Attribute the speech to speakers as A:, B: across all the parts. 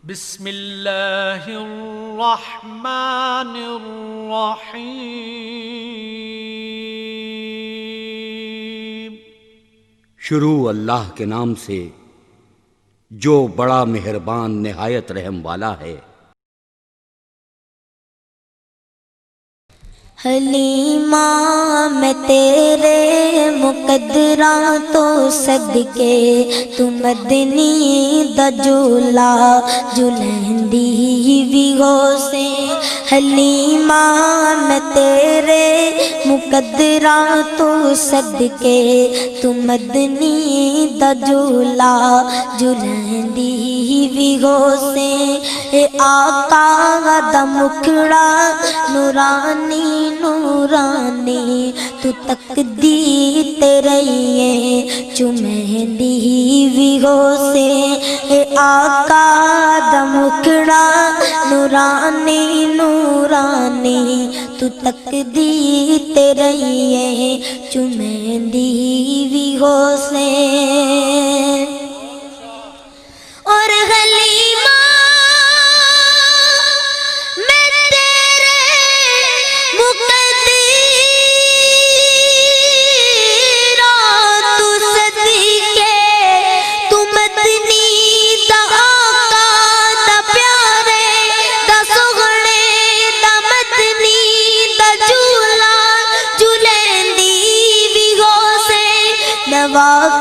A: بسم اللہ الرحمن الرحیم۔
B: شروع اللہ کے نام سے جو بڑا مہربان نہایت رحم والا ہے۔
C: حلیمہ میں تیرے مقدراں تو صدقے تو مدنی دا جولا جلندی بھی ہو سے۔ حلیمہ میں تیرے مقدراں تو صدقے تو مدنی دا جولا جلندی بھی ہو سے۔ اے آقا دا مکھڑا نورانی نورانی تو تکدی تیرے چمہندی بھی ہو سے۔ اے آقا دا مکھڑا نورانی نورانی تو تکدی تیرے چمہندی بھی ہو سے۔ اور حلیمہ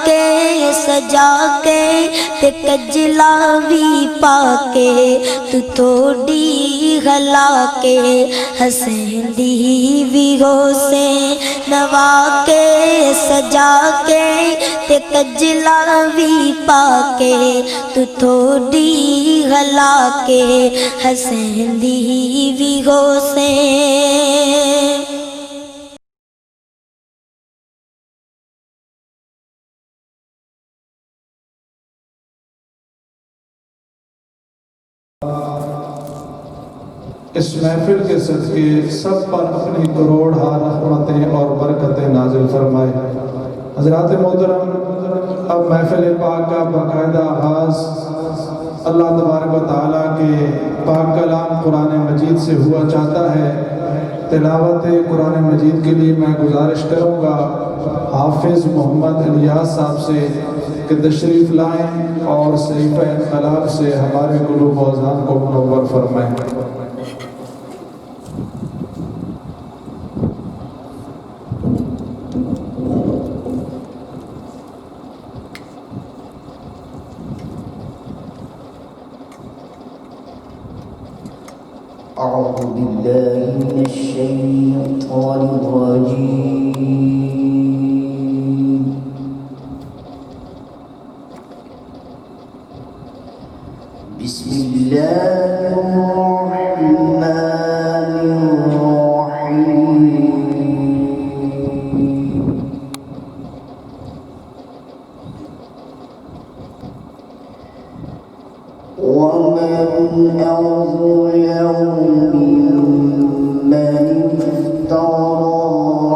C: کے سجا کے تے کجلا بھی پا کے تو تھوڑی غلا کے حسیندی بھی ہو سے۔ نوا کے سجا کے تے کجلا بھی پا کے تو تھوڑی غلا کے حسیندی بھی ہو سے۔
D: اس محفل کے صدقے سب پر اپنی کروڑہا رحمتیں اور برکتیں نازل فرمائے۔ حضرات محترم، اب محفل پاک کا باقاعدہ آغاز اللہ تبارک و تعالیٰ کے پاک کلام قرآن مجید سے ہوا چاہتا ہے۔ تلاوت قرآن مجید کے لیے میں گزارش کروں گا حافظ محمد الیاس صاحب سے کہ تشریف لائیں اور صحیفہ انقلاب سے ہمارے قلوب و اذہان کو منور فرمائیں۔
E: أعوذ بالله من الشيطان الرجيم بسم الله الرحمن الرحيم ومن أظلم ممن افترى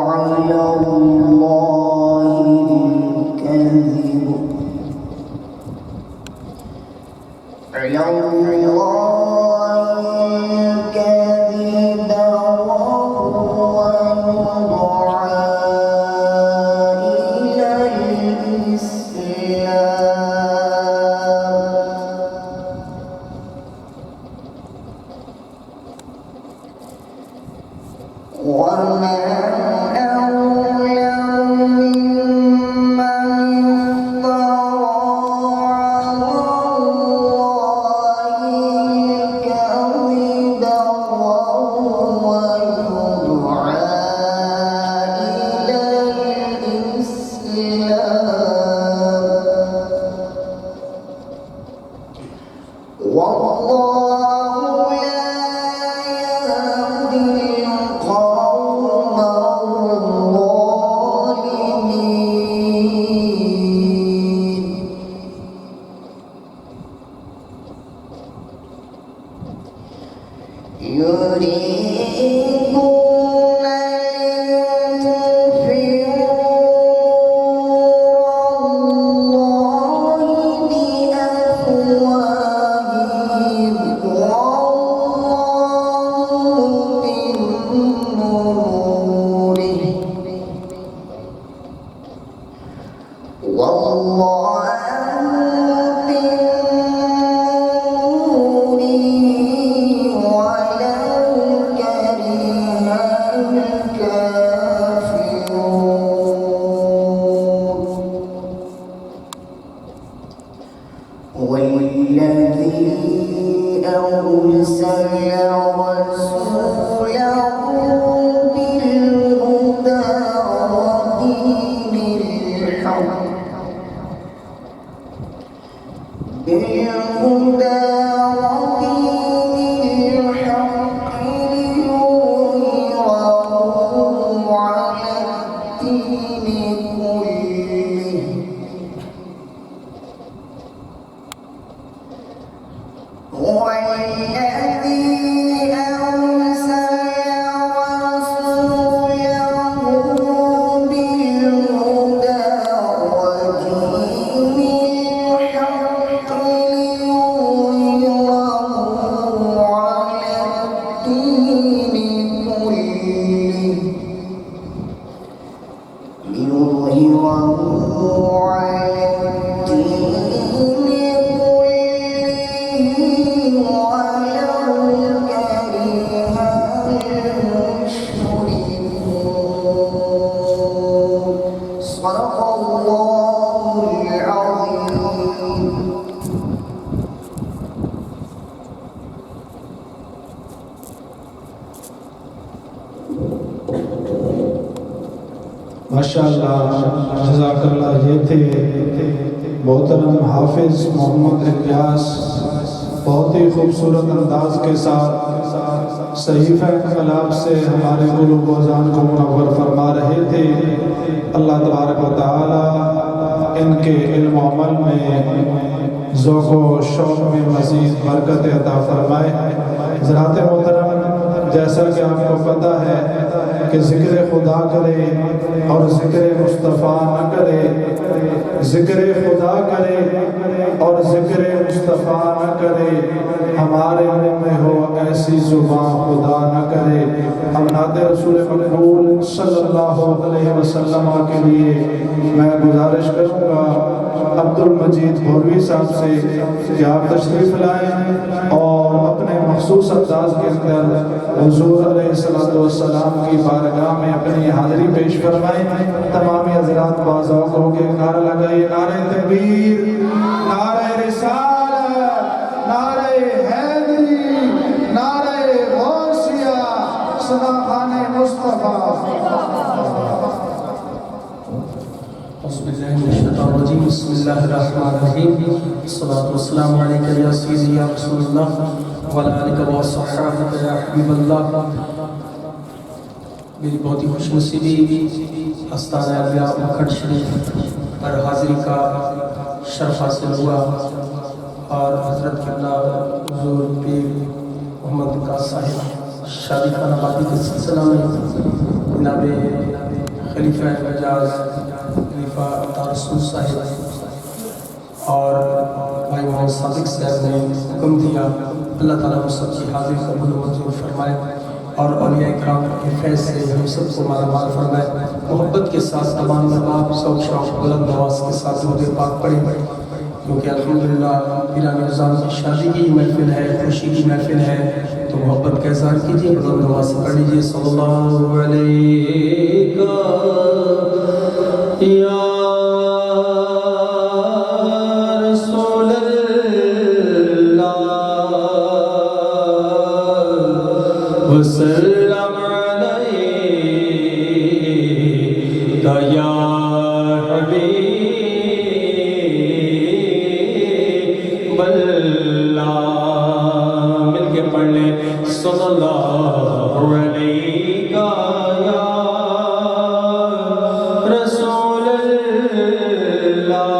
E: على الله الكذب وهو يدعى إلى الإسلام ومن أظلم ممن يريدون
D: ماشاءاللہ جزاک اللہ. یہ تھے محترم حافظ محمد الیاس، بہت ہی خوبصورت انداز کے ساتھ صحیفہ انقلاب سے ہمارے قلوب و اذان کو منور فرما رہے تھے. اللہ تبارک و تعالی ان کے علم و عمل میں ذوق و شوق میں مزید برکت عطا فرمائے. حضرات محترم، جیسا کہ آپ کو پتہ ہے کہ ذکر خدا کرے اور ذکر مصطفیٰ نہ کرے، ذکر خدا کرے اور ذکر مصطفیٰ نہ کرے، ہمارے منہ میں ہو ایسی زبان خدا نہ کرے. ہم نعت رسول مقبول صلی اللہ علیہ وسلم کے لیے میں گزارش کروں گا عبد المجید بھوروی صاحب سے کہ آپ تشریف لائیں اور اپنے مخصوص انداز کے اندر حضور علیہ السلام کی بارگاہ میں اپنی حاضری پیش فرمائیں. تمامی حضرات باذوق ہو کے نعرہ لگائیے: نعرہ تکبیر، نعرہ رسالت، نعرہ حیدری، نعرہ غوثیہ، صدا خان مصطفیٰ.
F: اعوذ باللہ من الشیطان الرجیم. بسم اللہ الرحمن الرحیم. الصلاۃ والسلام علیک یا سیدی یا رسول اللہ وعلی آلک و صحابک یا حبیب اللہ. میری بہت ہی خوش نصیبی آستانہ انبیاء مکھڈ شریف پر حاضری کا شرف حاصل ہوا اور حضرت قبلہ حضور پیر محمد کا صاحب شادی خانہ آبادی کے سلسلہ میں جناب خلیفہ مجاز خلیفہ عطا رسول صاحب اور بھائی محمد صادق صاحب نے حکم دیا. اللہ تعالیٰ ہم سب کی حاضری قبول و منظور فرمائے اور اولیاء اکرام کے فیض سے ہم سب کو مالا مال فرمائے. محبت کے ساتھ تمام مرباب سوق شوق بلند آواز کے ساتھ درود پاک پڑھیں کیونکہ الحمدللہ پیران نظام کی شادی کی محفل ہے، خوشی کی محفل ہے، تو محبت کا اظہار کیجیے، بلند آواز سے پڑھ لیجیے: صلی اللہ علیہ یا رسول اللہ وسلم علیہ یا حبیب اللہ. مل کے پڑھ لیں: صلی اللہ علیہ یا رسول اللہ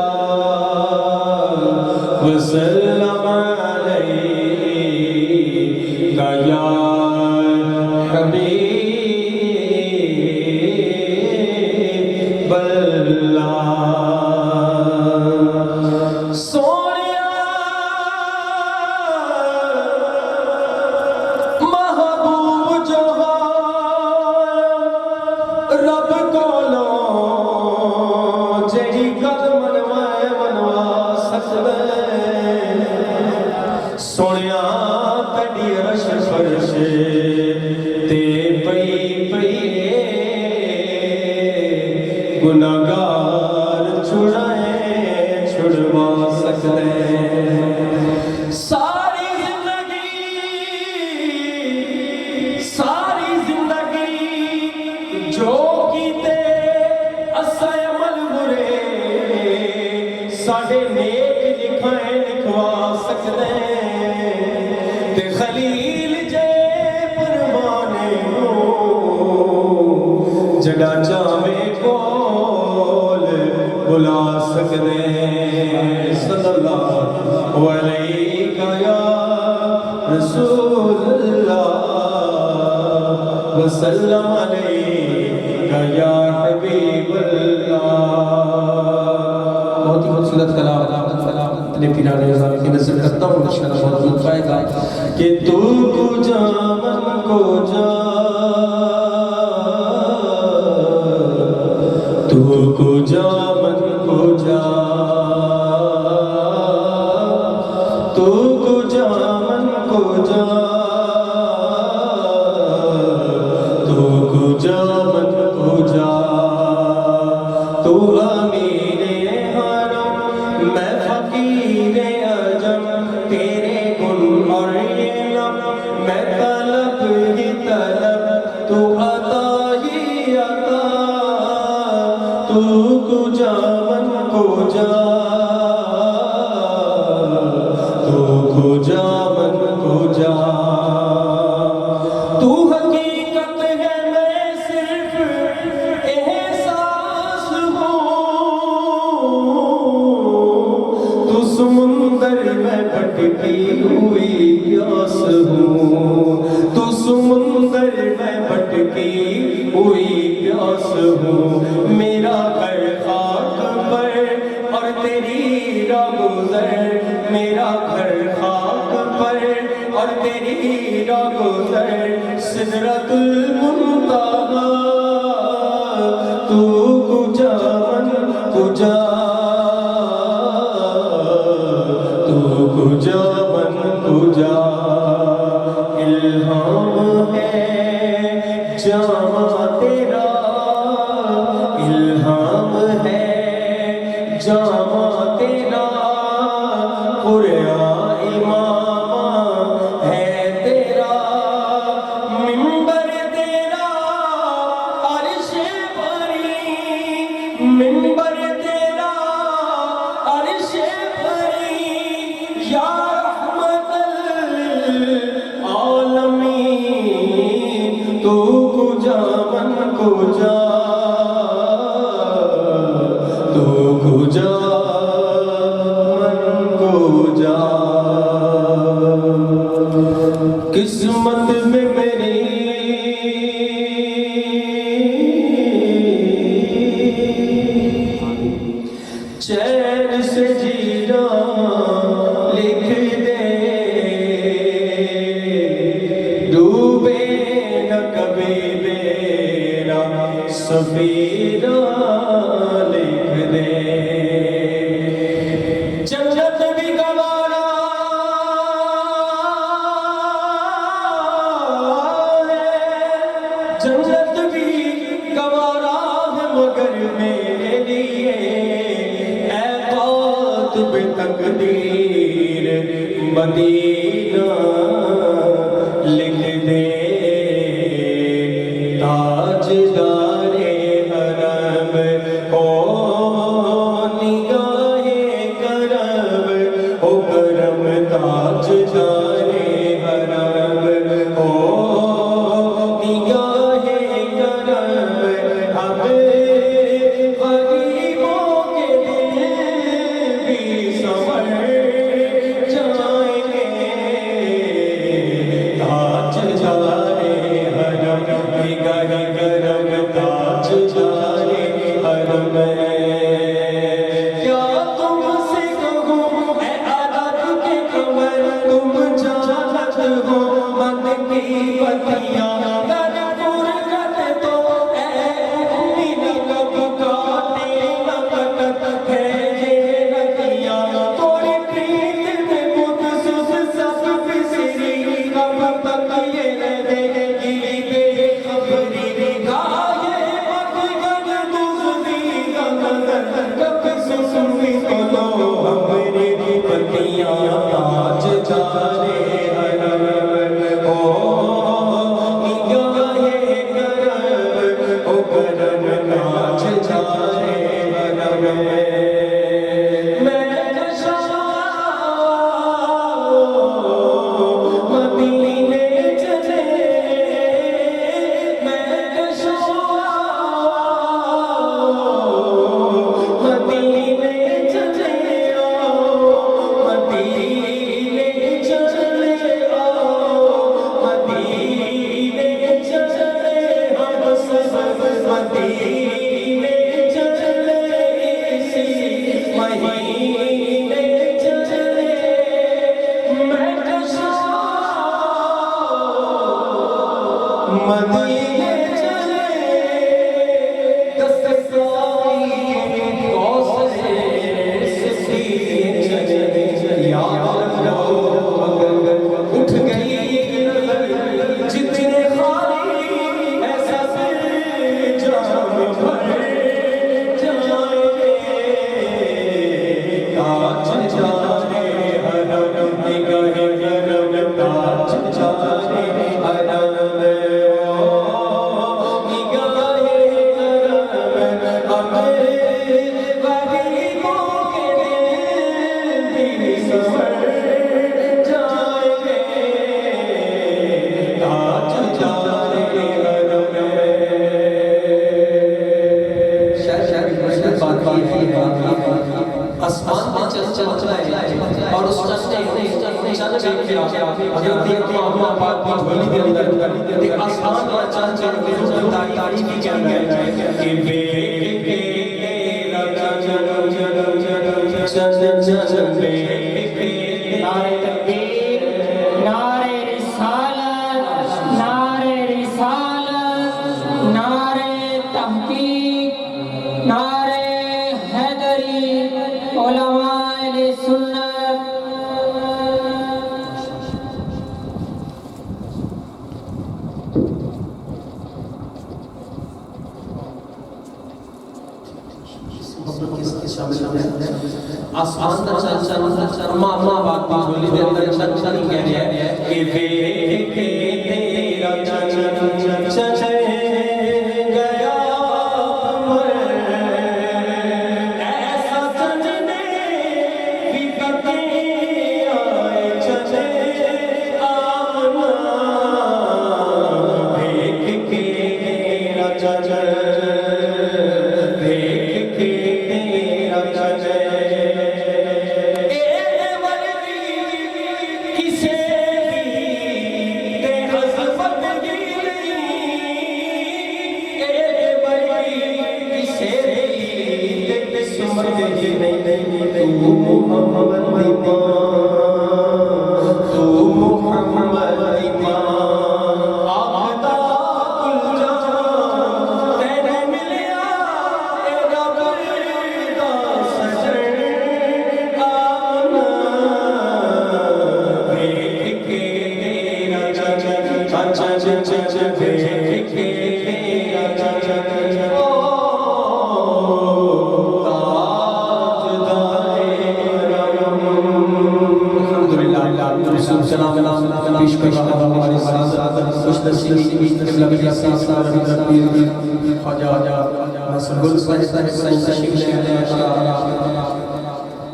F: وسلم علیہ یا حبیب اللہ. سونیا محبوب جو رب کو لو جہی قدم تے پئی گناہگار چھڑائیں چھڑوا سکتے ساری زندگی جو کیتے اسا عمل برے ساڑے نیک لکھائیں لکھوا سکتے تے خلیل جے پروانے ہو جڑا چاہے کول بلا سکتے صلی اللہ علیہ یا رسول اللہ وسلم علیہ یا حبیب اللہ بہت ہی خوبصورت کلام اپنے پیرانے نظام کی نظر کرتا ہوں انشاءاللہ بہت لطف آئے گا کہ تو کو جا من کو جا تو کو جا من کو جا تو کو جا من کو جا تو کو جا من کو جا تو امیر حرم میں فقیر عجم تیرے گن اور علم میں طلب ہی طلب تو عطا ہی عطا تو کو جا من کو جا تو کو جا من کو جا تو حقیقت ہے میں صرف احساس ہوں تو سمندر میں بھٹکی ہوئی پیاس ہوں تو سمندر میں بھٹکی ہوئی پیاس ہوں میرا گھر خاک پر اور تیری راہ گزر میرا گھر خاک پر اور تیری راہ گزر سدرۃ المنتہا تو کجا من کجا تو کجا من کجا الہام ہے جامع تیرا الہام ہے جامع تیرا قرآن امام ہے تیرا منبر تیرا عرش بری منبر تیرا عرش بری یا رحمت للعالمین تو کجا من کجا تو کجا من کجا قسمت میں میری چین سے جینا لکھ دے ڈوبے نہ کبھی میرا سفینہ لکھ دے جنت بھی گوارا ہے جنت بھی گوارا ہے مگر میرے لیے اے قاتب تقدیر مدینہ لکھ دے تاجدار حرم او نگاہ کرم او کرم تاجدار حرم او نگاہ کرم ہم غریبوں کے دل بھی سنور جائیں گے تاجدار حرم نگاہ کرم تاجدار حرم کیا تم سے کہوں اے عادت کے قمر تم جانت ہو مند کی بتیاں در فرقت تو اے امی لقب کاٹے نہ کٹت ہے یہ رتیاں توری پریت میں قدس سب بسری کب تک یہ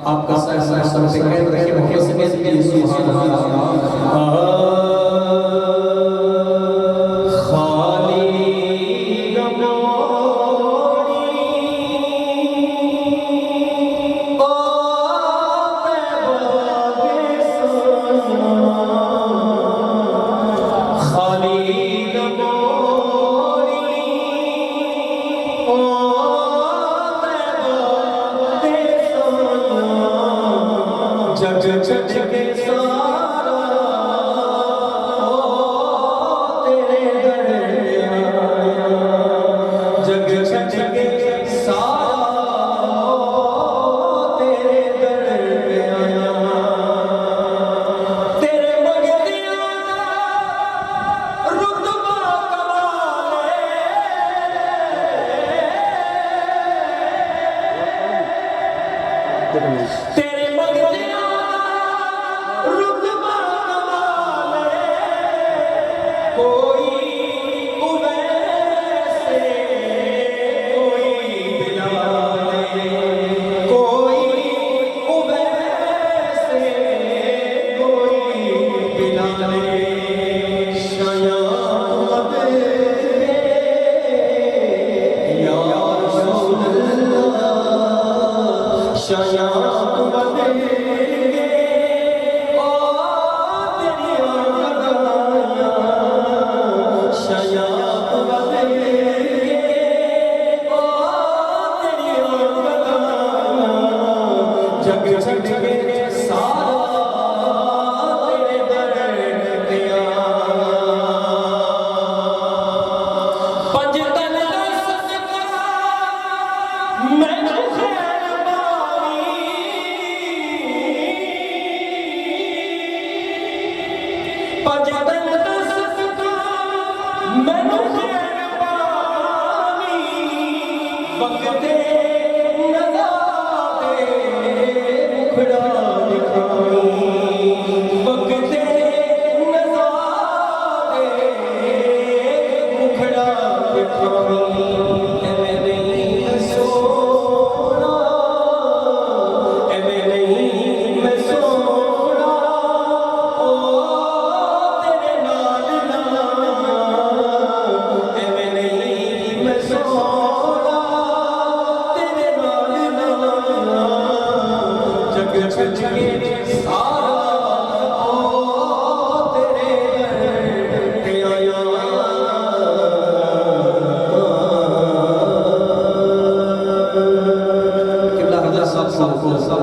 F: آپ کا سب سے قید رکھے بہت سے سبحان اللہ جگ چھٹ کے سارا تیرے در پہ آیا پنج تن دا صدقہ مینوں خیر باوی پنج تن دا صدقہ مینوں خیر باوی وقت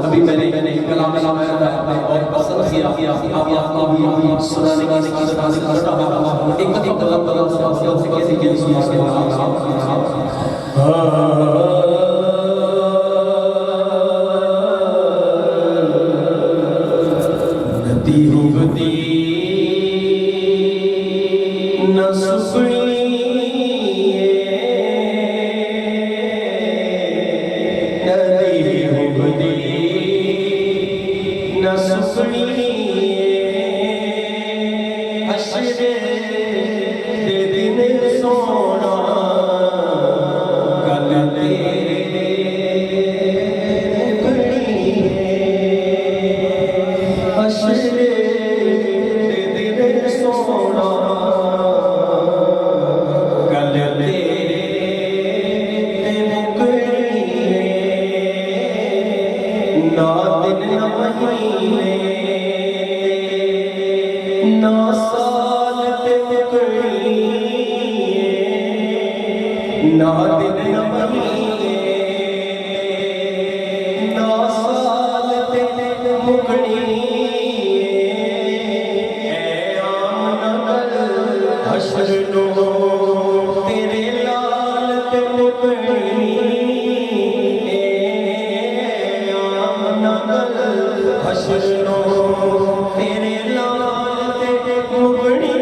F: ابھی میں نے کلام اور پسند کیا سنانے کی سکھانے کرتا ہوں ایک دفعہ کلام سے کیسے کیا سنا کے ندی ہوگتی نہ سکڑی ندی ہوگتی نہ سکڑی حشر دے دن سونا گل تیرے مکڑی حشر دے دن سونا گل تیرے مکڑی نہ دن نہ مہینے نہ سال تے مکڑی نہ دن نہ مہینے نہ سال تے مکڑی اے آمنہ گل حشر نو تیرے لال تے مکڑی اے آمنہ گل حشر نو تیرے لال تے مکڑی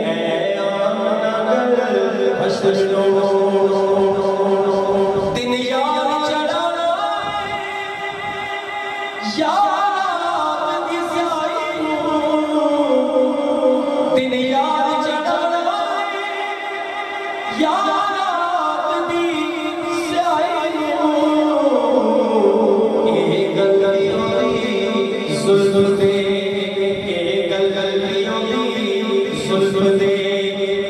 F: اے آمنہ گل حشر نو دن یار چڑھانا یار دی سیائی دن یار چڑھانا یار دی سیائی اے گل ظلم دے اے گل ظلم دے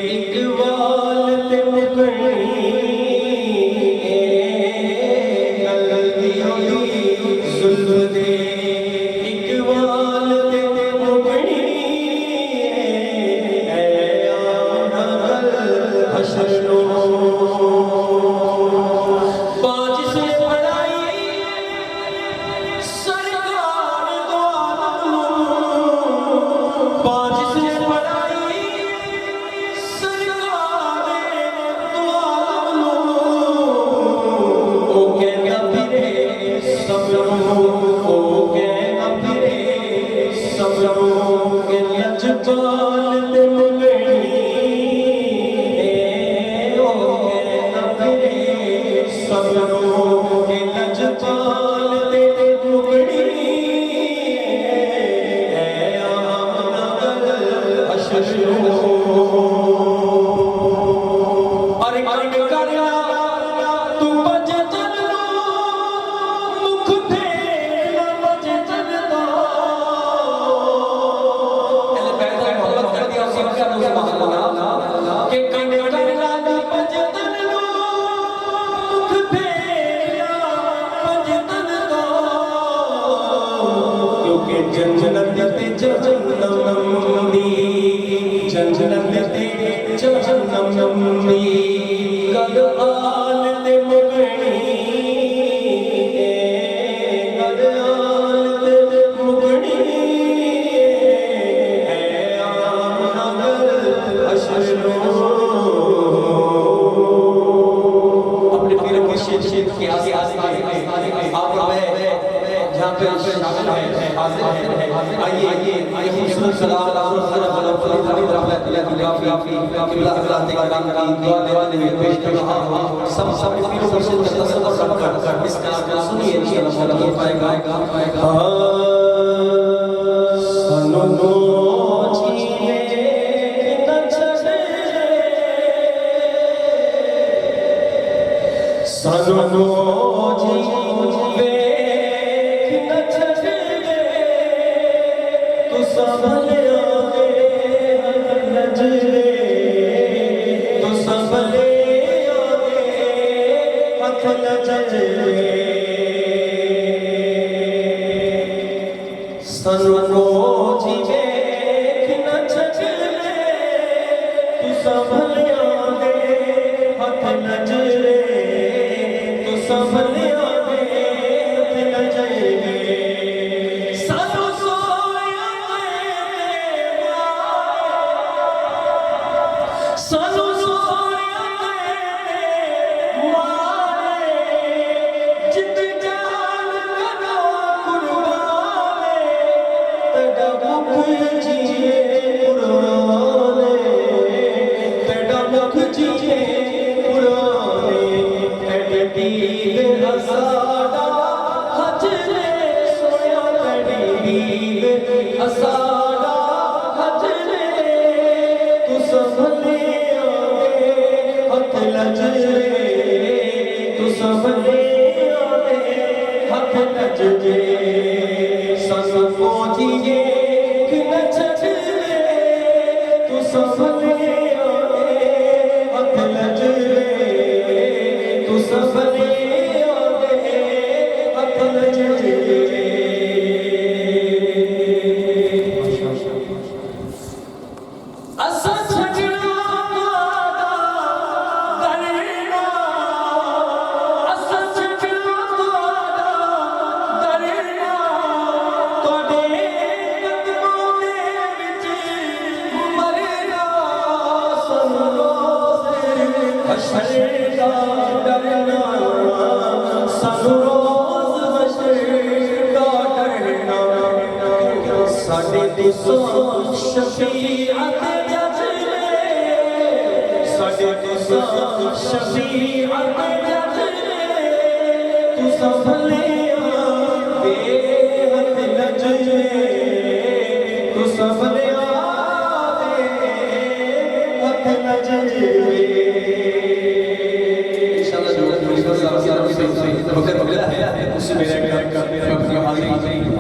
F: اقبال تے مکڑی اے گل ظلم دے اقبال تے مکڑی اے آمنہ گل حشر نو پانچ سے پڑھائی سرکار دو عالم پانچ سے پڑھائی سرکار دو عالم او کہنا پھرے سب او کہنا پھرے سب کہ لجپال تے مکڑی او کہنا پھرے سب کہ لجپال تے مکڑی اے آمنہ گل حشر نو اور کنڈ کرنا تو بج چلو مکھ پھیلا بج چلتا ایسے پیدا محبت کر دیا سب کا دوسرا محلہ کہ کنڈ کرنا تو بج چلو مکھ پھیلا بج چلتا کیونکہ جنت تے جہنم دی جنت تے جہنم دی گل آل تے مکڑی اے یہاں پہ شامل ہے، حاضر ہے، آئیے یہ خوبصورت کلام اس کلام کو سنیے انشاءاللہ مولا پائے گا. سنو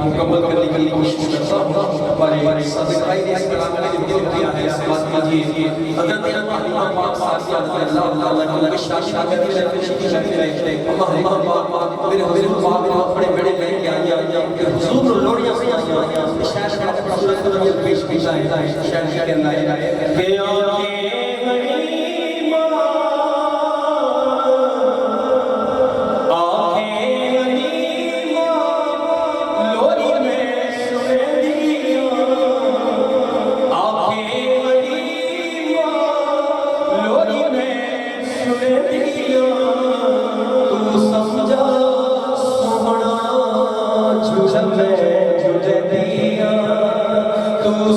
F: مکمل کرنے کی کوشش کرتا ہوں. ہمارے صدقائی نے اس کلام کا جو کیا ہے اس بات کیجیے حضرت امام پاک صاحب اللہ تعالیٰ کی شان شاگرد کی شرف کرتے رہے. اللہ پاک میرے حضور پاک بڑے بڑے بہن کے آئیے حضور لوڑیاں سے آئیے شاید شاید صورت کو پیش پیش آئے شاید کے اندر آئے کہ آنکھیں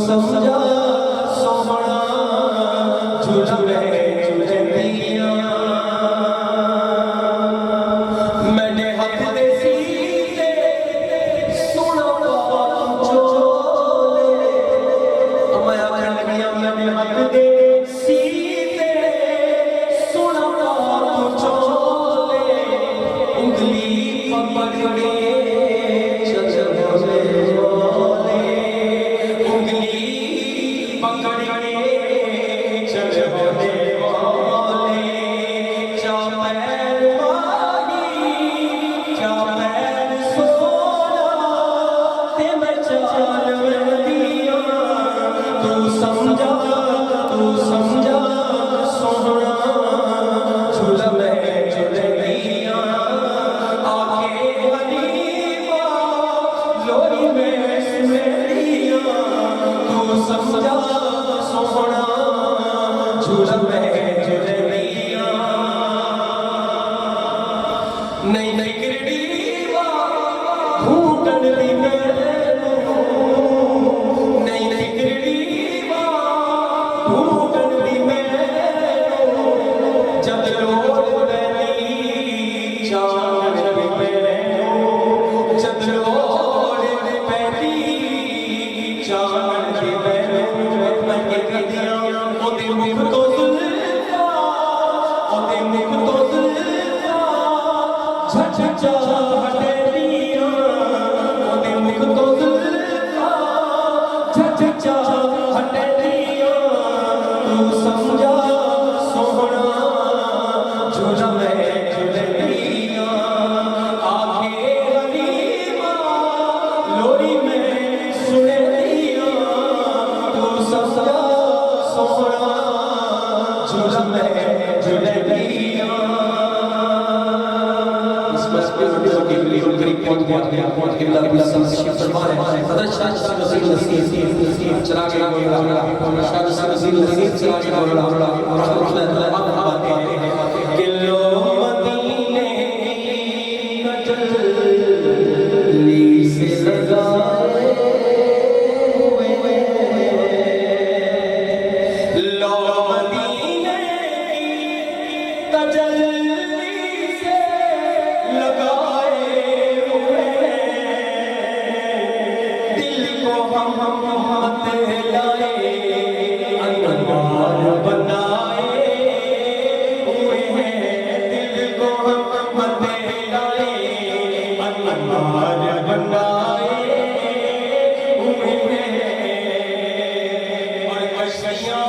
F: سمجھا سوہنا قریب پہنچ گیا قبلہ قبلہ تشریف فرما ہے حضرت شاہ نصیر نصیر چلا کے گولا شاہ نصیر نصیر چلا کے گولا رحمۃ اللہ فرماتے ہیں کہ لو مدینے تجلی سے لگائے لو مدینے تجلی سے لگائے ہوئے دل کو ہم لائے انوار بنائے ہوئے ہیں دل کو ہم لائے انوار بنائے ہوئے ہیں اور کشتیاں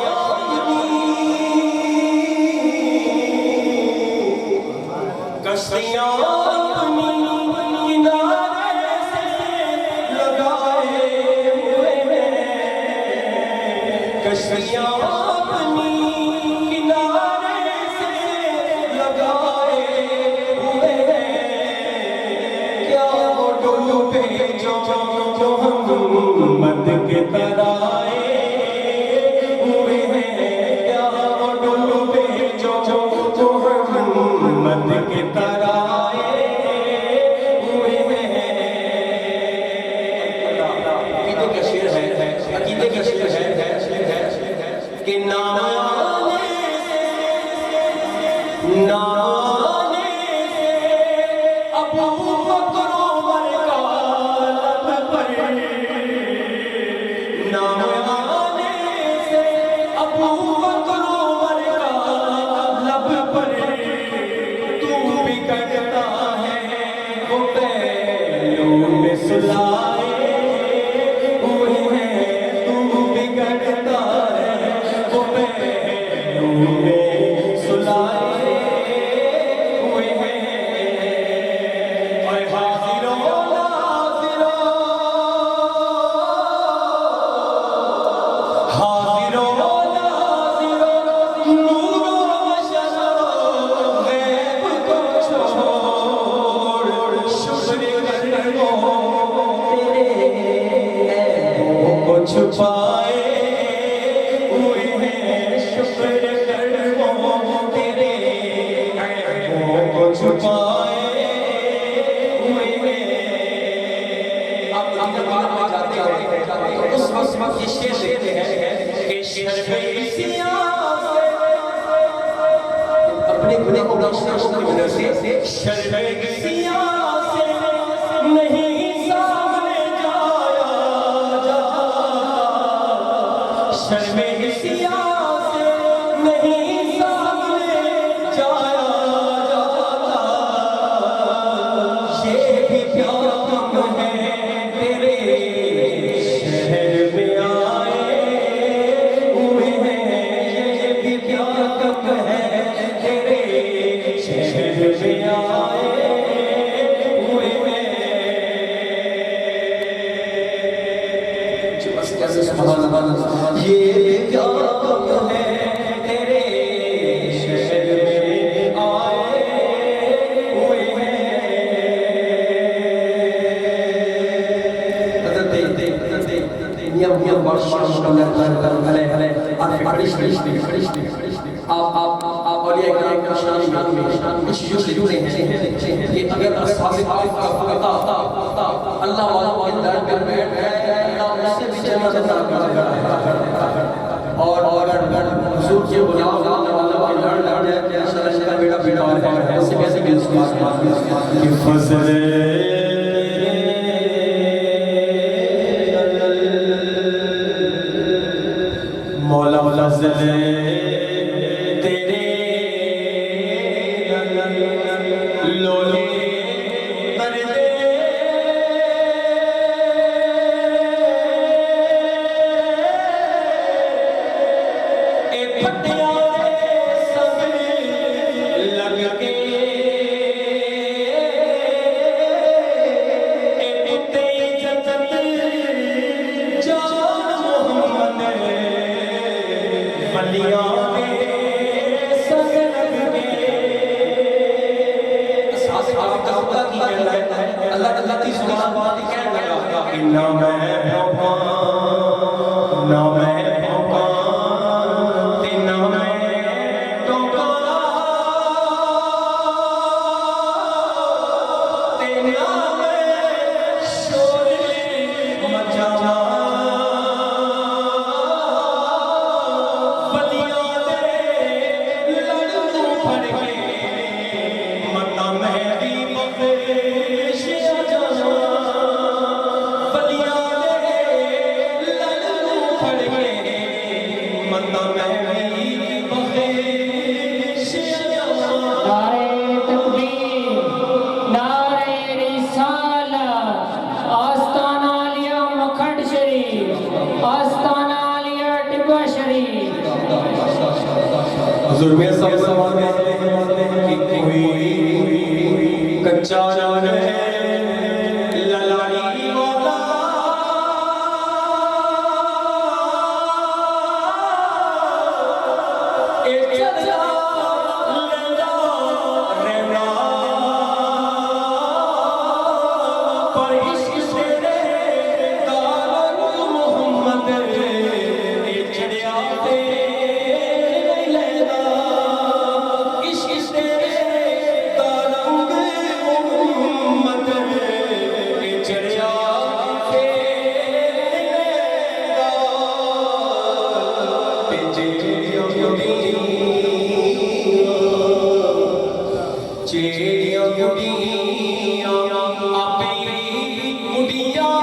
F: کشتیاں اپنی کنارے سے لگائے ہوئے ہیں کشتیاں اپنی کنارے سے لگائے ہوئے ہیں کیا وہ ڈوبے جو محمد کے ترائے ہوئے ہیں کیا وہ ڈوبے جو محمد کے ترائے ہوئے ہیں عقیدے کا شعر ہے عقیدے کا شعر ہے کہ نانے سے ابو بکر عمر کا لب پر نانے سے ابو بکر عمر کا لب پر تو بگڑتا ہے وہ پہلو میں سلائے ہوئے ہیں تو بگڑتا ہے وہ پہلو میں سلائے ہوئے ہیں اور حاضر و ناظر حاضر و ناظر نور و شرر غیب کو چھوڑ شکر کرو تیرے عیبوں کو چھپائے ہوئے ہیں شکر کرو تیرے عیبوں کو چھپائے ہوئے ہیں آپ بات جاتے ہیں اس وقت یہ شعر لیتے ہیں کہ شرم سیاہ سے اپنے گناہ کو بخشنے کی وجہ سے شرم سیاہ سے نہیں سامنے جایا جاتا شرم سیاہ سے نہیں سامنے جایا جاتا یہ بھی پیام ہے تیرے شہر میں آئے ہوئے ہیں یہ بھی پیام ہے تیرے شہر میں آئے ہوئے ہیں سبحان اللہ یہ کیا کم ہے تیرے شہر میں آئے ہوئے ہیں حضرت میاں بادشاہ آپ اولیاء کرام کی شان میں اس جو سے جڑے ہیں کہ اگر اصحاب کا اللہ والوں کے در پر بیٹھ گئے اللہ اس سے بھی جنت عطا کرے اور اگر حضور کے غلام والوں کے لڑ جائے کہ انشاءاللہ اس کا بیٹا ہے اس سے کیسے کہ اس فضل مولا فضل تیرے لولے پردے اے پھٹیارے سب لگ کے حضور میں سب فرماتے ہیں کہ کوئی کچا جان ہے للائی والا ایک چلا لیلا رہنا پر عشق تیرے دارو محمد چڑیا دے لیلا عشق تیرے دارو محمد چڑیا دے چیڑیاں گڈیاں آپے گڈیاں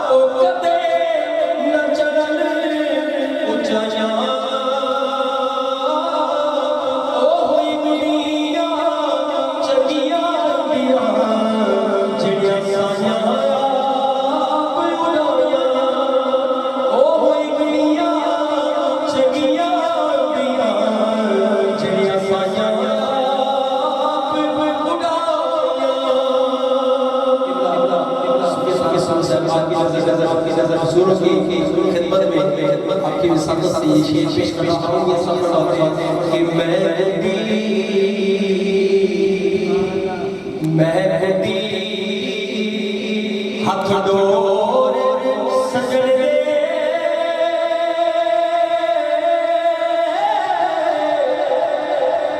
F: او کدے نہ چڑھن اونچائیاں او ہوئی گڈیاں چڑھیاں گڈیاں جڑیاں سایاں حضور کی خدمت میں آپ کی وساطت سے یہ شعر پیش کرنا چاہوں گا کہ مہدی ہاتھ ڈور سجن دے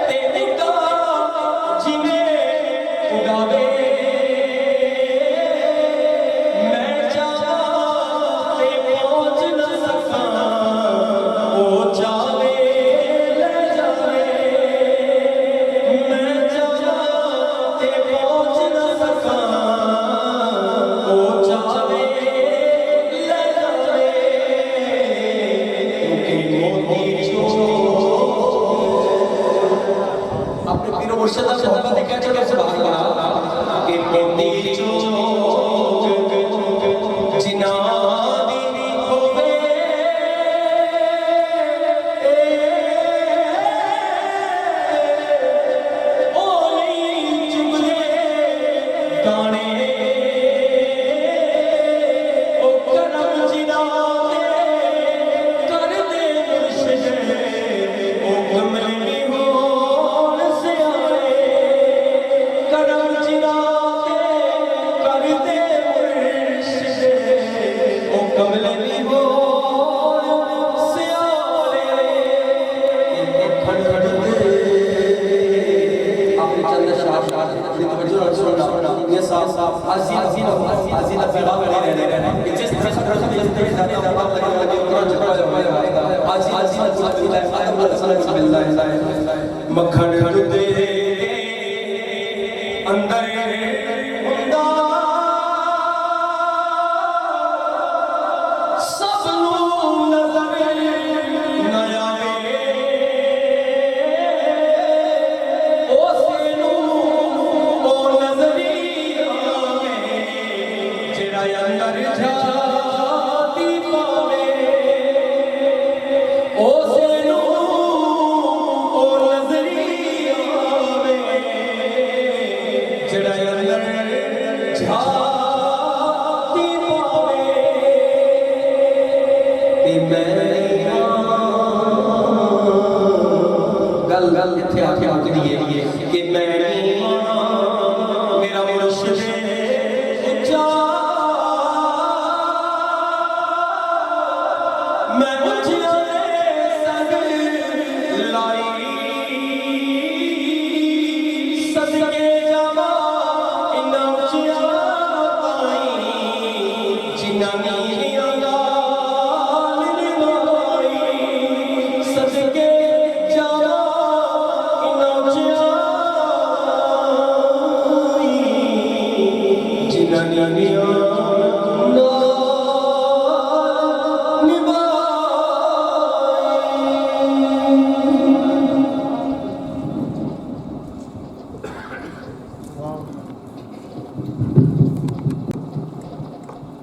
F: تے اڈا جویں اڈاوے اپنے پیر و مرشدہ سے محبت کیا چلے سے بات کرا کہ موتی چوک جنادی ہوئے اولی چگلے گانے او کرم جنادے کر دے مرشد او گملے مکھن دے اندر ہوندا سب نوں نظر نہ آوے اس نوں او نظر آوے جڑا اندر جاتی پاوے اس گل اتھے آ کے آکڑی ہے کہ میں میرا مرشد اچھا میں اچھا سگ لائی صدقے جاوا انہا اچھا پائی جنہ نیاں گال نبائی صدقے جاوا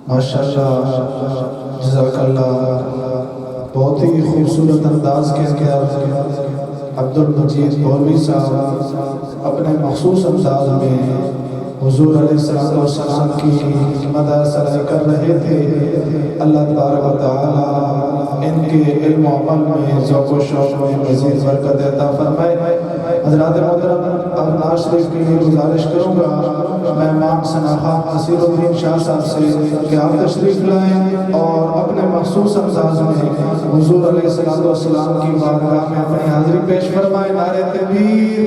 D: ماشاءاللہ جزاک اللہ. بہت ہی خوبصورت انداز کے اندر عبد المجید مولوی صاحب اپنے مخصوص انداز میں حضور علیہ السلام کی مدح ثنائی کر رہے تھے. اللہ تبارک و تعالی ان کے علم و عمل میں ذوق و شوق میں مزید برکت عطا فرمائے. حضرات محترم اب نواز شریف کے لیے گزارش کروں گا مہمان سناخت نصیر الدین شاہ صاحب سے کہ آپ تشریف لائیں اور اپنے مخصوص انداز میں حضور علیہ السلام کی بارگاہ میں اپنی حاضری پیش فرمائیں. نعرہ تکبیر،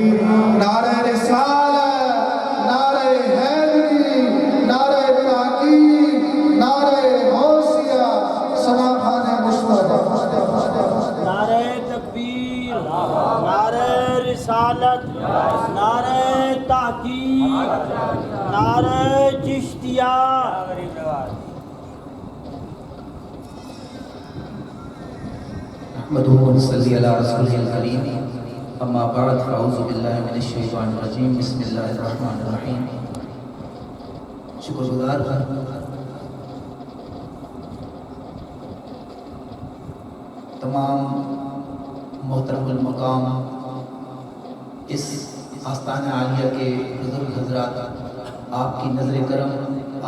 D: نعرہ رسالت، نعرہ حیدری، نعرہ تحقیق، نعرہ غوثیہ، سلام خان مصطفیٰ.
G: نعرہ تکبیر، نعرہ رسالت، نعرہ تحقیق، نعرہ چشتیہ.
H: نحمده ونصلي على رسوله الكريم اما بعد فاعوذ بالله من الشیطان الرجیم بسم اللہ الرحمن الرحیم. شکر گزار ہوں تمام محترم المقام اس آستانہ عالیہ کے بزرگ حضرات. آپ کی نظر کرم،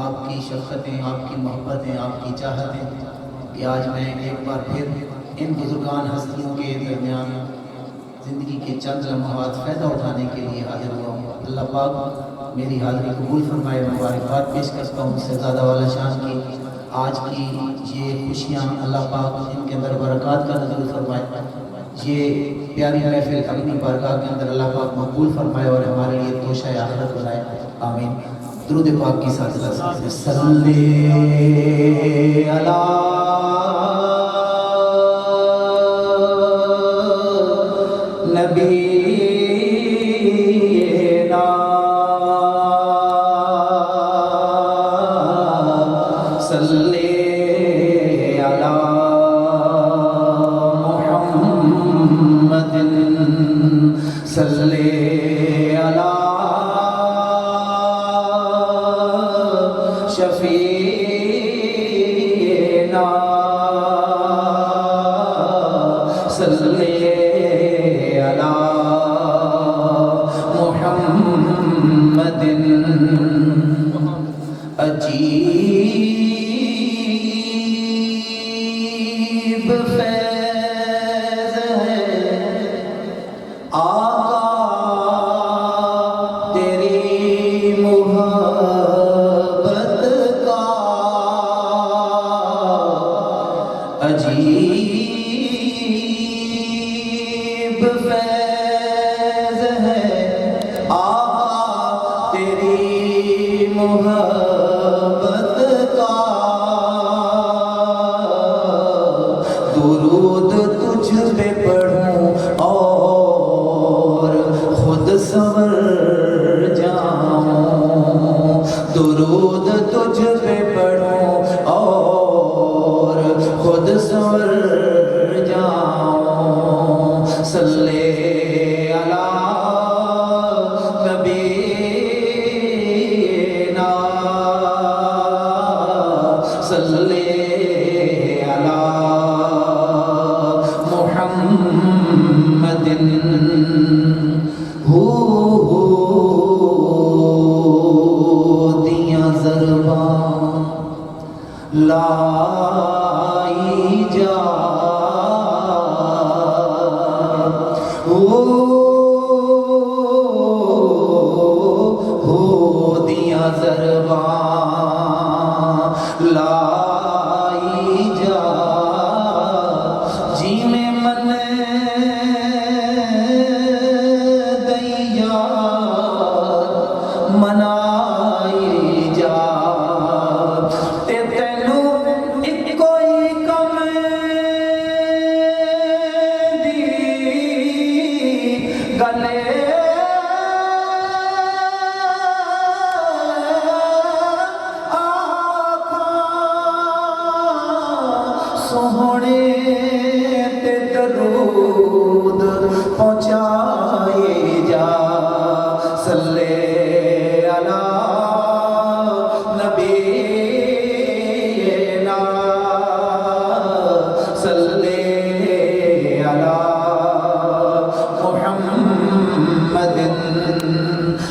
H: آپ کی شفقتیں، آپ کی محبتیں، آپ کی چاہتیں کہ آج میں ایک بار پھر ان بزرگان ہستیوں کے درمیان زندگی کے چند لمحات فائدہ اٹھانے کے لیے حاضر ہوا ہوں. اللہ پاک میری حاضری قبول فرمائے. مبارکباد پیش کرتا ہوں سے زیادہ والا شان کی. آج کی یہ خوشیاں اللہ پاک ان کے اندر برکات کا نزول فرمائے. یہ پیاری محفل اپنی بارگاہ کے اندر اللہ پاک مقبول فرمائے اور ہمارے لیے توشہ آخرت بنائے. آمین. درود پاک کی ساتھ صلی اللہ نبینا صلی علی محمد صلی علی شفیعنا صلی محمد. عجیب فیض ہے آقا تیری محبت کا. عجیب فیض ہے آقا تیری محبت کا. درود تجھ پہ پڑھوں اور خود سنور جاؤں. درود تجھ پہ پڑھوں اور خود سنور جاؤں. صلی علی نبینا صلی علی محمد. دیاں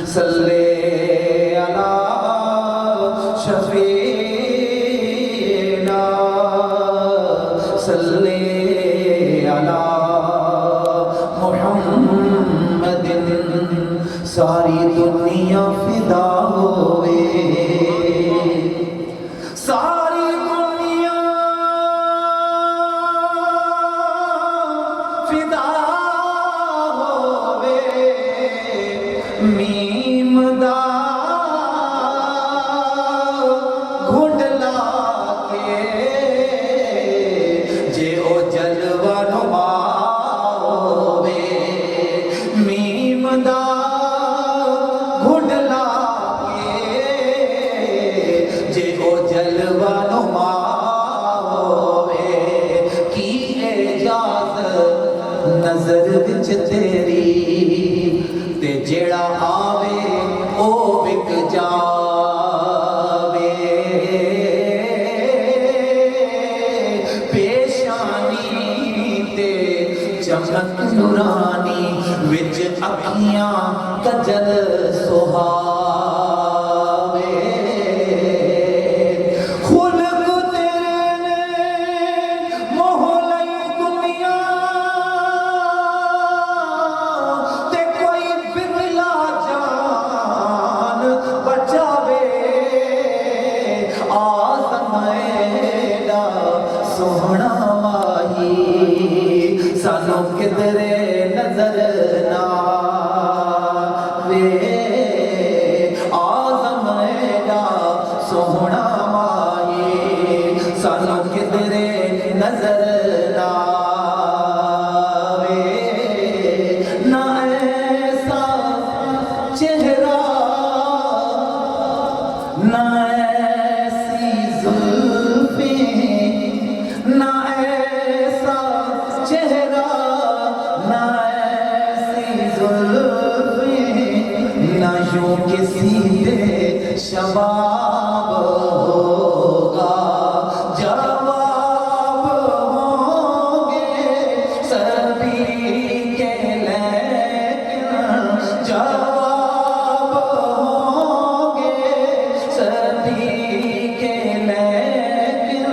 H: صلی علی شفیعنا صلی علی محمد ساری دنیا فدا ہوئے ساری دنیا فدا ہوئے میم دا گھٹ لا کے جے او جلوہ نما ہوئے میم دا گھٹ لا کے جے او جلوہ نما ہوئے کی اجازت نظر وچ تیری تے جیڑا آوے او وک جاوے پیشانی تے چمک نورانی وچ اکھیاں کجل سہاوے خلق تیرے نے موہ لئی دنیا تے کوئی بلا جان بچاوے آزم ایڈا سوہنا ماہی سانو کدرے نظر نہ آوے آزم ایڈا سوہنا ماہی سانو کدرے نظر نہ آوے نہ ایسا چہرہ نہ ایسی زلفیں نہ ایسا چہرہ نہ ایسی زلفیں نہ یوں کسی دے شباب ہوگا جواب ہوں گے سبھی کے لیکن جواب ہوں گے سبھی کے لیکن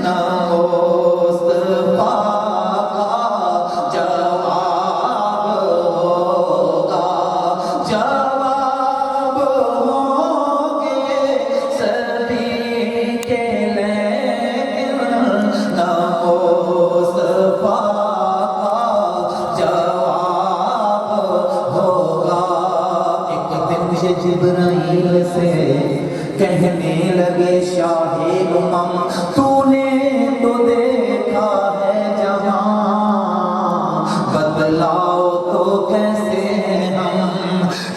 H: نہ مصطفیٰ کا جواب ہوگا جواب ہوں گے سبھی کے لیکن نہ مصطفیٰ کا جواب ہوگا ایک دن یہ جبرائیل سے کہنے لگے شاہ امم تو نے تو دیکھا ہے جہاں بتلاؤ تو کیسے ہیں ہم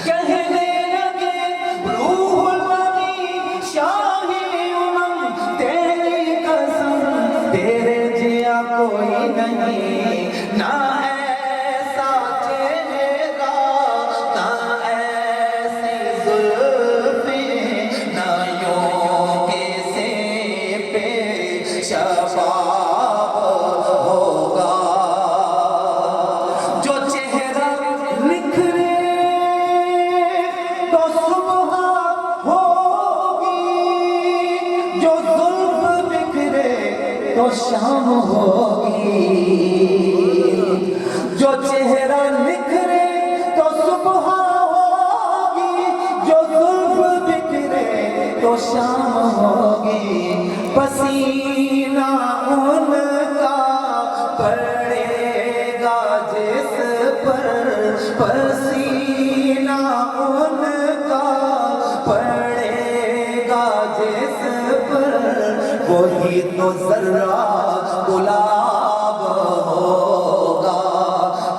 H: کہنے لگے روح الامین شاہ امم تیری قسم تیرے جیا کوئی نہیں نہ ایسا چہرہ نہ ایسی زلفیں نہ یوں کیسے پیشاب ہوگا جو چہرہ نکھرے تو صبح ہوگی جو زلف بکھرے تو شام ہوگی جو چہرہ نکھرے تو صبح ہوگی جو زلف بکھرے تو شام ہوگی پسینہ ان کا پڑے گا جس پر پسینہ ان کا پڑے گا جس پر وہی تو ذرہ گلاب ہوگا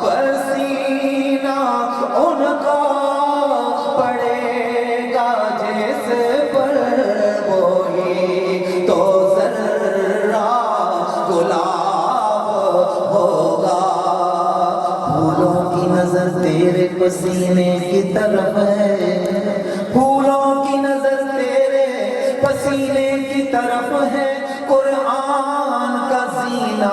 H: پسینہ ان کا پڑے گا جس پر وہی تو ذرہ گلاب ہوگا پھولوں کی نظر تیرے پسینے کی طرف ہے پھولوں کی نظر تیرے پسینے کی طرف ہے قرآن کا سینہ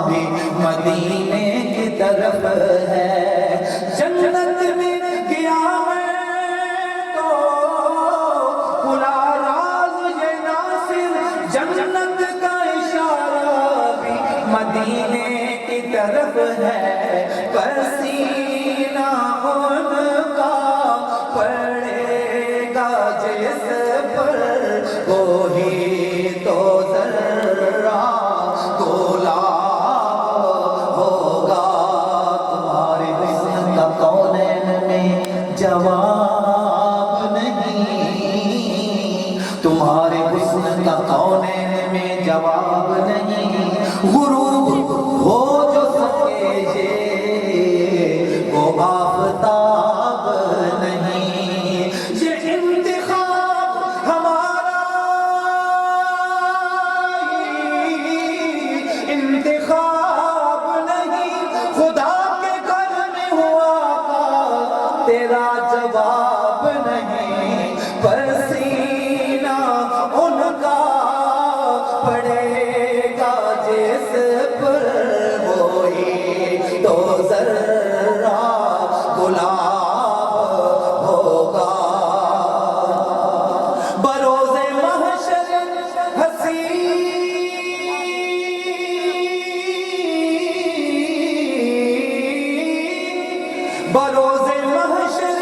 H: بھی مدینے کی طرف ہے جنت میں گیا مدینے کی طرف ہے پسینہ ان کا پڑے گا جس پر وہی تو ذرہ گلاب ہوگا. تمہارے حسن کا کونین میں جواب نہیں، تمہارے حسن کا کونین میں جواب نہیں. غروب ہو جو سکے یہ وہ آفتاب نہیں. یہ انتخاب ہمارا انتخاب نہیں، خدا کے گھر میں ہوا تھا تیرا جواب نہیں. پسینہ ان کا پڑے گا جس پر وہی تو ذرہ گلاب ہوگا. بروز محشر بروز محشر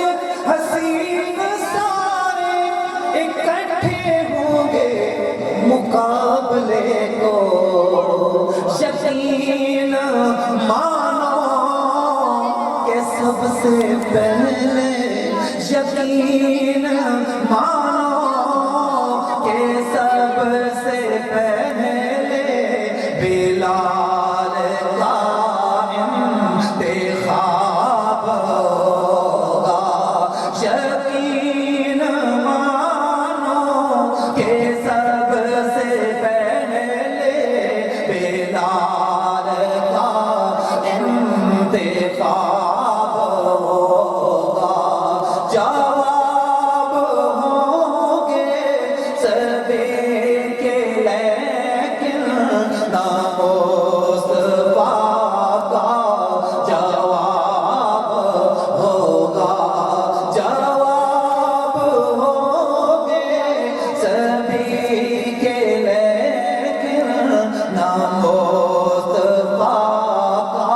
H: حسین سارے اکٹھے ہوں گے مقابلے کو. یقین مانو کہ سب سے پہلے، یقین مانو کہ سب سے پہلے بلال کا انتخاب ہوگا. یقین مانو کہ سب سے پہلے بلال کا انتخاب ہوگا. جواب ہوں گے سبھی کے لیکن نہ مصطفیٰ کا جواب ہوگا. جواب ہوں گے سبھی کے لیکن نہ مصطفیٰ کا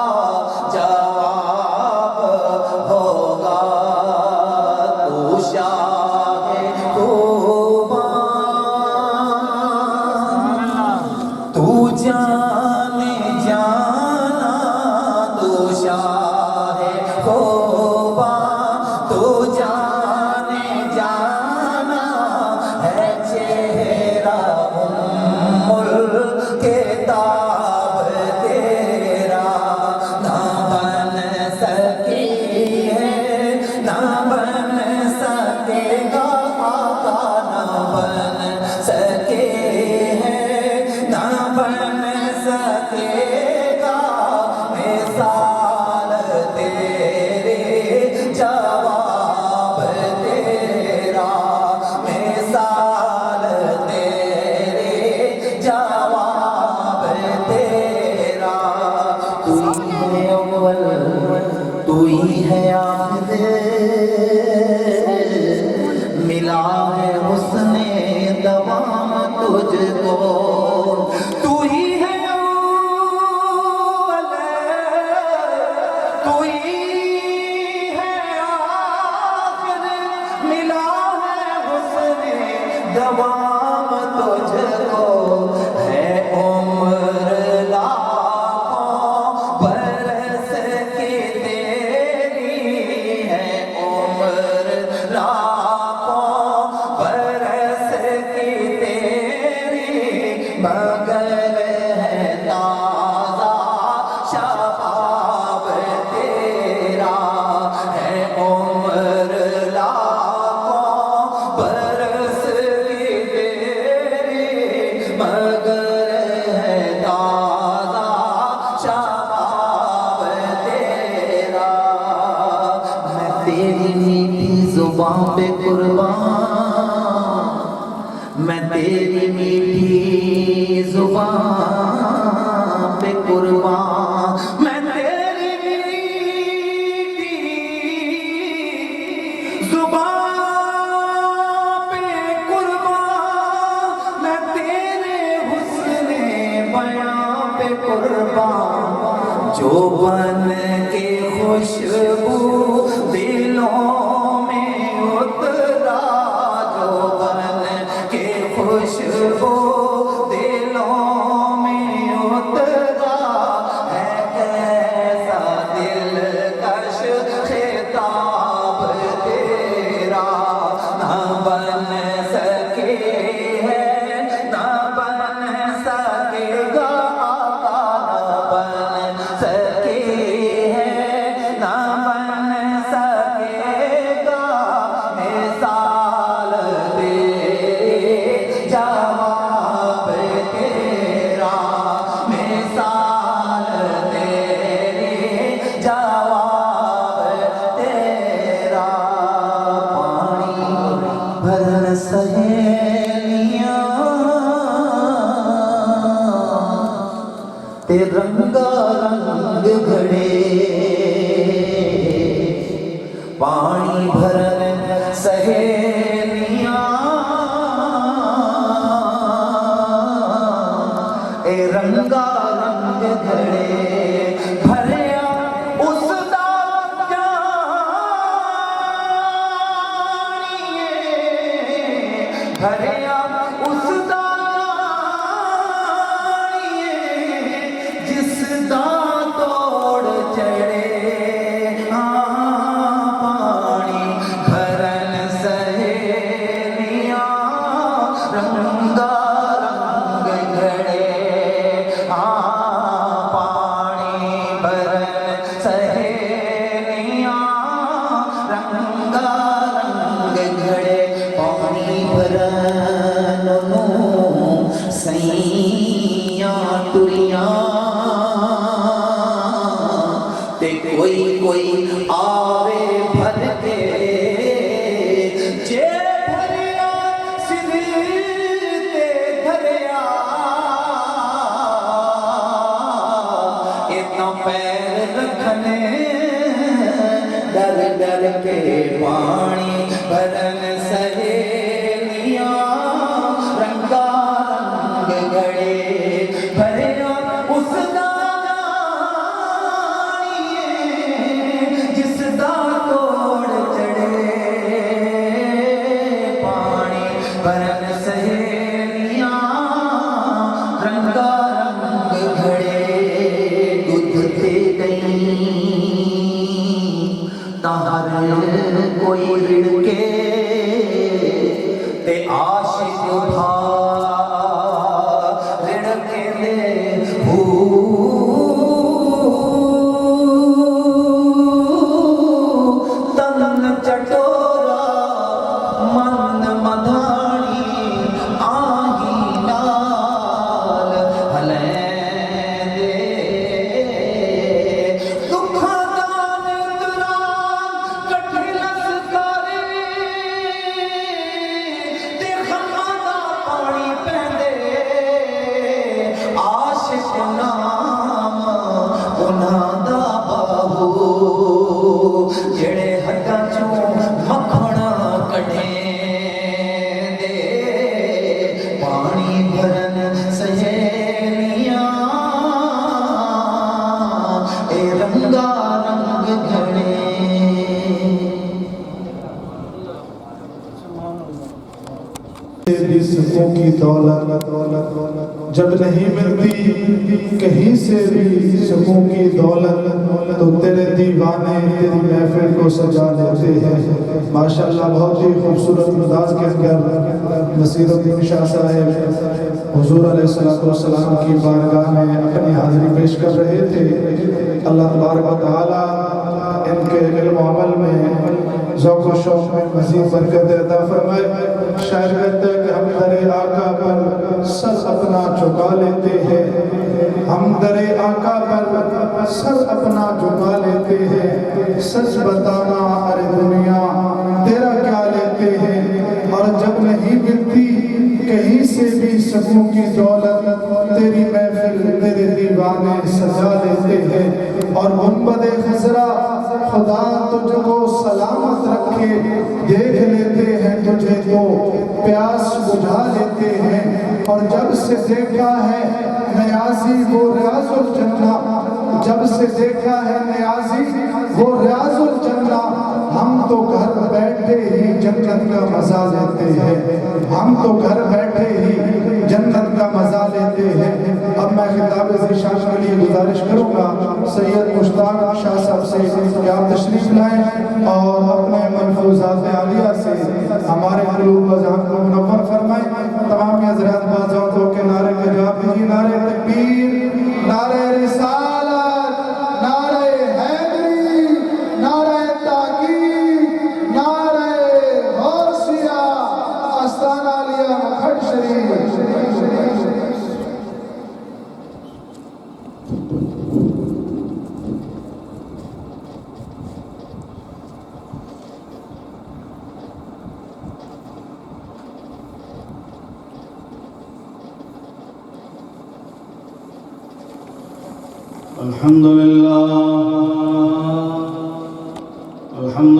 H: جواب ہوگا. تو شاہ خوباں تو جانے جانا، تو شاہ خوباں تو جانے جانا ہے. چہرہ الکتاب تیرا نہ بن سکی ہے، نہ بن سکے گا آقا، نہ بن سکے ہے، نہ بن سکے گا. مثال تیرے جواب تیرا، مثال تیرے جواب تیرا. تو ہی ہے اول، تو ہی ہے آخر، ملا ہے حسن دوام تجھ کو. تو ہی ہے اول، تو ہی ہے آخر، ملا ہے حسن دوام تجھ کو. ہے عمر لاکھوں برس کی تیری، ہے عمر لاکھوں برس کی تیری، مگر ہے تازہ شباب تیرا. ہے عمر لاکھوں برس کی تیری، مگر ہے تازہ شباب تیرا. میں تیری میٹھی زبان پہ قربان، میں تیری میٹھی زبان پہ قربان، میں تیری میٹھی زبان پہ قربان، میں تیرے حسن بیان پہ قربان. جو بن کے خوشبو دلوں میں اترا، جو بن کے خوشبو دلوں میں اترا، ہے کیسا دلکش خطاب تیرا، نہ بن سکے ہے نہ بن سکے گا آقا، نہ بن سکے ہے نہ بن سکے گا، مثال تیری جواب تیرا، مثال تیری جواب تیرا، پانی بھر سہیلیاں تے رنگا رنگ گھڑے، پانی بھرن سہیلیاں اے رنگا رنگ گھڑے، بھریا اس دا جانیے، بھریا اس دا جانیے، جس دا توڑ چڑھے، پانی بھرن سہیلیاں رنگا رنگ گھڑے، پانی بھرن سہیلیاں رنگا رنگ گھڑے، پانی بھرن سیاں ٹریاں تے کوئی کوئی آوے بھر کے، جے بھریا سدھ تے دھریا، اتنا پیر رکھنے ڈر ڈر کے، پانی بھرن سہیلیاں رنگا رنگ گھڑے، بھریا اس دا جانیے، جس دا توڑ چڑھے، پانی بھرن سہیلیاں رنگا رنگ گھڑے، دودھ تے گئی تہر کوئی رڑ کے، تے عاشق بھا رڑ کے دے تن چٹورا من مدھاڑی آہی نال ہلیں دے، دکھاں دان دوران کٹھی لسکاری، تے غماں دا پانی پیندے، عاشق نام انہاں دا بہو، جڑے ہتھاں چوں مکھن کڈھیں دے، پانی بھرن سہیلیاں اے رنگا رنگ گھڑے،
D: تیری صفوں کی دولت جب نہیں ملتی کہیں سے بھی صفوں کی دولت، تو تیرے دیوانے تیری محفل کو سجا لیتے ہیں۔ ماشاءاللہ بہت ہی خوبصورت انداز کے اندر نصیر الدین شاہ صاحب حضور علیہ السلام کی بارگاہ میں اپنی حاضری پیش کر رہے تھے۔ اللہ تبارک و تعالیٰ ان کے علم و عمل میں ذوق و شوق میں مزید برکت عطا فرمائے۔ شاعر کہتے ہیں کہ ہم در آقا پر سر اپنا جھکا لیتے ہیں، ہم در آقا پر سر اپنا جھکا لیتے ہیں، سچ بتانا ارے دنیا تیرا کیا لیتے ہیں، اور جب نہیں ملتی کہیں سے بھی سبوں کی دولت، تیری محفل تیرے دیوانے سجا لیتے ہیں، اور گنبد خضرا خدا تجھ کو سلامت رکھے، دیکھ لیتے ہیں تجھے تو پیاس بجھا لیتے ہیں، اور جب سے دیکھا ہے نیازی وہ ریاض الجنہ، جب سے دیکھا ہے نیازی وہ ریاض الجنہ، ہم تو گھر بیٹھے ہی جنت کا مزہ لیتے ہیں، ہم تو گھر بیٹھے ہی جنت کا مزہ لیتے ہیں۔ اب میں خطاب ذیشان کے لیے گزارش کروں گا سید مشتاق شاہ صاحب سے کہ آپ تشریف لائیں اور اپنے ملفوظات عالیہ سے ہمارے قلوب و ذہن کو منور فرمائیں۔ تمام حضرات بازوات ہو کے نعرے کا جواب دیجیے، نعرے تکبیر، نعرے رسالت، نعرے حیدری، نعرے تحقیق، نعرے غوثیہ، آستانہ عالیہ مکھڈ شریف۔
I: الحمد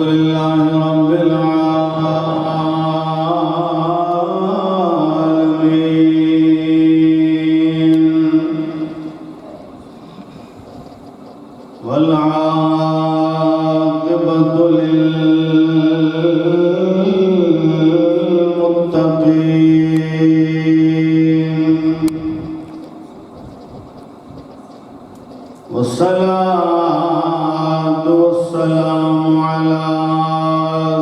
I: لله رب العالمين، والعاقبة للمتقين، والصلاة والسلام على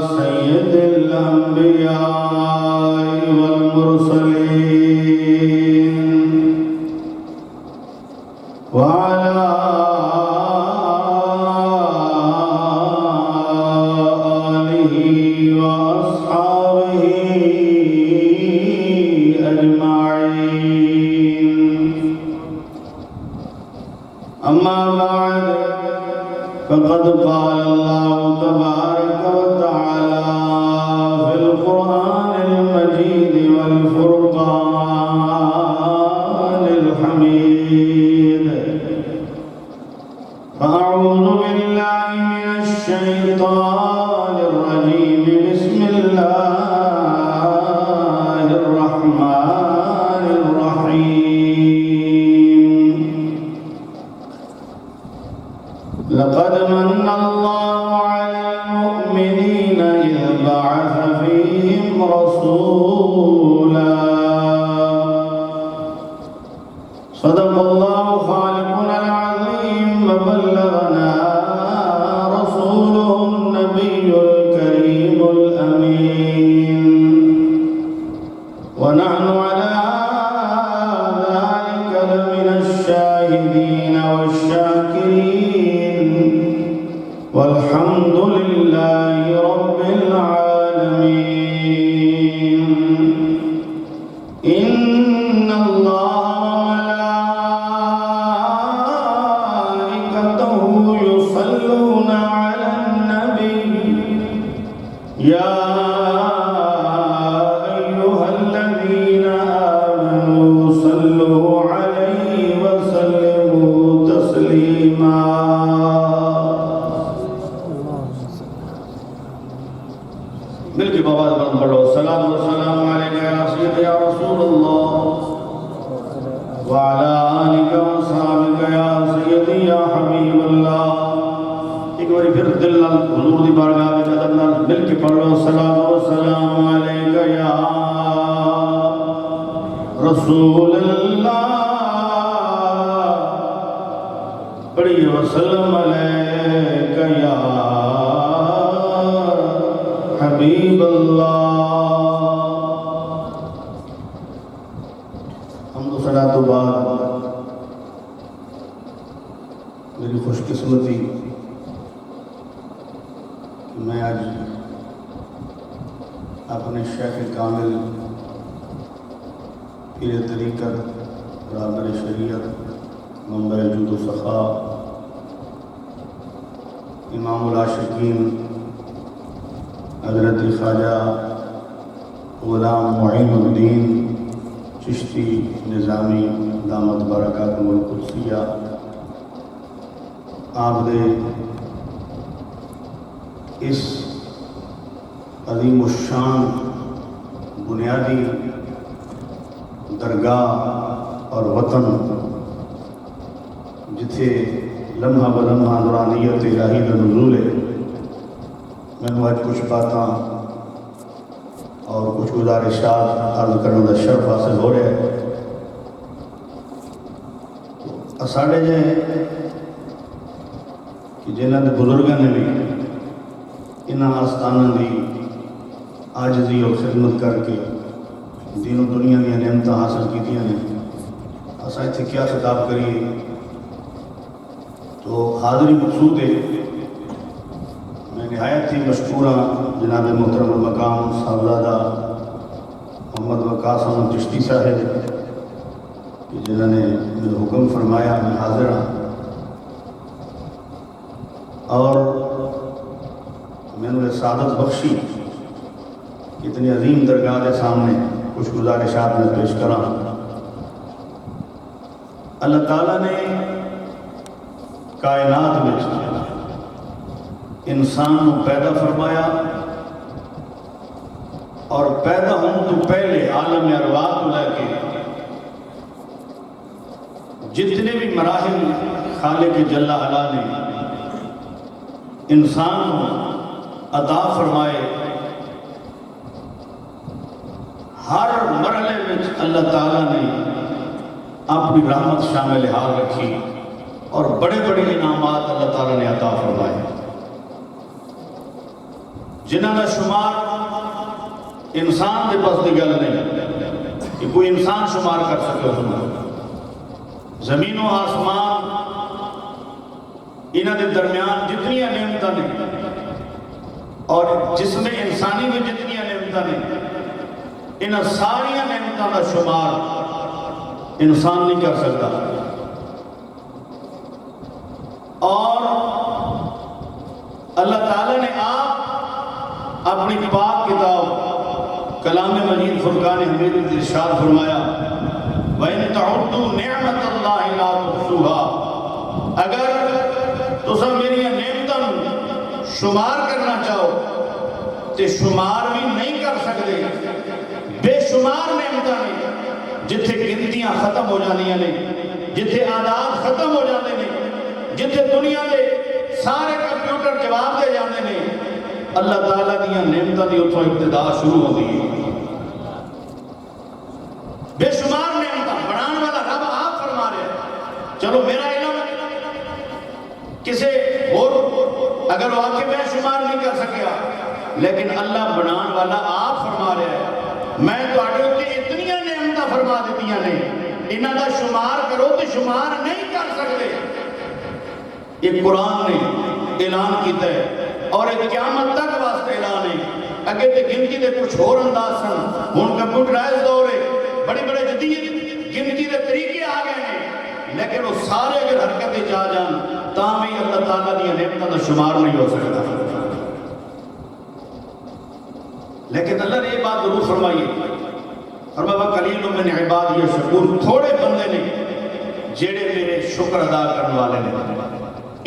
I: سيد الأنبياء والمرسلين، وعلى آله وأصحابه أجمعين. أما بعد فقد قال الله تبارك وتعالى في القرآن المجيد والفرقان الحميد: فأعوذ بالله من الشيطان الرجيم، بسم الله الرحمن الرحيم. لقد من الله على المؤمنين إذ بعث فيهم رسولا. صدق الله خالقنا العظيم، وبلغنا رسوله النبي الكريم الأمين، ونحن على ذلك لمن الشاهدين والشاكرين، والحمد لله رب العالمين. إن الله وملائكته يصلون على النبي، يا أيها الذين آمنوا صلوا عليه وسلموا تسليما. مل کے بابا بند پڑھو: سلام و سلام علیکہ یا سید یا رسول اللہ، وعلا آلکہ و صحابکہ یا سیدی یا حبیب اللہ. ایک باری پھر دل نال حضور دی بارگاہ میں ادب نال مل کے پڑھو: سلام و سلام علیکہ یا رسول اللہ، پڑھیے وسلم علیکہ یا حبیب اللہ. حمد و ثنا تو بعد میری خوش قسمتی کہ میں آج اپنے شیخ کامل پیر طریقت، رہبر شریعت، منبر جود و سخا، امام العاشقین حضرت خواجہ غلام معین الدین چشتی نظامی دامت برکاتہ القدسیہ آپ دے اس عظیم الشان بنیادی درگاہ اور وطن جتھے لمحہ بلمحہ نورانیت الہی دا نزول ہے. میں آج کچھ باتاں اور کچھ گزارشات عرض کرنے کا شرف حاصل ہو رہا ہے. ساڑھے جائیں کہ جنہاں دے بزرگاں نے بھی انہاں آستاناں دی عاجزی اور خدمت کر کے دین و دنیا دی نعمتاں حاصل کیتیاں نے. اساں ایتھے کیا خطاب کریے تو حاضری مقصود ہے. میں نہایت ہی مشکورہ جناب محترم المقام صاحبزادہ محمد وقاص احمد چشتی صاحب کہ جنہوں نے مجھے حکم فرمایا میں حاضر ہوں اور میں نے سعادت بخشی اتنی عظیم درگاہ کے سامنے کچھ گزارشات میں پیش کرا. اللہ تعالیٰ نے کائنات میں انسان کو پیدا فرمایا اور پیدا ہوں تو پہلے عالم ارواح کو لے کے جتنے بھی مراحل خالق جل علا نے انسان کو عطا فرمائے ہر مرحلے میں اللہ تعالیٰ نے اپنی رحمت شامل حال رکھی اور بڑے بڑے انعامات اللہ تعالیٰ نے عطا فرمائے جنہاں کا شمار انسان کے پاس کی گل نہیں کہ کوئی انسان شمار کر سکے اس میں. زمین و آسمان انہاں دے درمیان جتنی نعمتاں نے اور جسم انسانی میں جتنی نعمتاں نے انہاں ساری نعمتاں کا شمار انسان نہیں کر سکتا. اور اللہ تعالیٰ نے آپ اپنی پاک کتاب کلام مجید فرقان حمید میں ارشاد فرمایا وَإِن تَعُدُّوا نِعْمَةَ اللَّهِ لَا تُحْصُوهَا. اگر تساں میری نعمتاں شمار کرنا چاہو تے شمار بھی نہیں کر سکتے. بے شمار نعمتاں نے جتھے گنتیاں ختم ہو جانیاں نے جتھے آداد ختم ہو جاتے ہیں جتھے دنیا دے سارے کمپیوٹر جواب دے جاتے ہیں اللہ تعالیٰ دیا نعمتاں دی اتھوں ابتدا شروع ہوتی ہے. بے شمار نعمتاں بنان والا رب آپ فرما رہے ہیں. چلو میرا علم کسے اور اگر وہ آکے بے شمار نہیں کر سکیا لیکن اللہ بنان والا آپ فرما رہے ہیں میں تو آٹے ہوتے اتنی نعمتاں فرما دیتیاں نے انہاں دا شمار کرو تو شمار نہیں کر سکتے. یہ قرآن نے اعلان کیتا ہے اور ایک قیامت تک واسطے اعلان ہے. اگے تے گنتی دے کچھ اور انداز سن ہن کمپیوٹرائز دور ہے بڑی بڑے جدید گنتی دے طریقے آ گئے ہیں لیکن وہ سارے اگر حرکت جا جان تاں بھی اللہ تعالیٰ دی نعمتوں کا شمار نہیں ہو سکتا. لیکن اللہ نے یہ بات ضرور فرمائی فرمایا قلیل من عبادی الشکور. تھوڑے بندے نے جڑے میرے شکر ادا کرنے والے نے.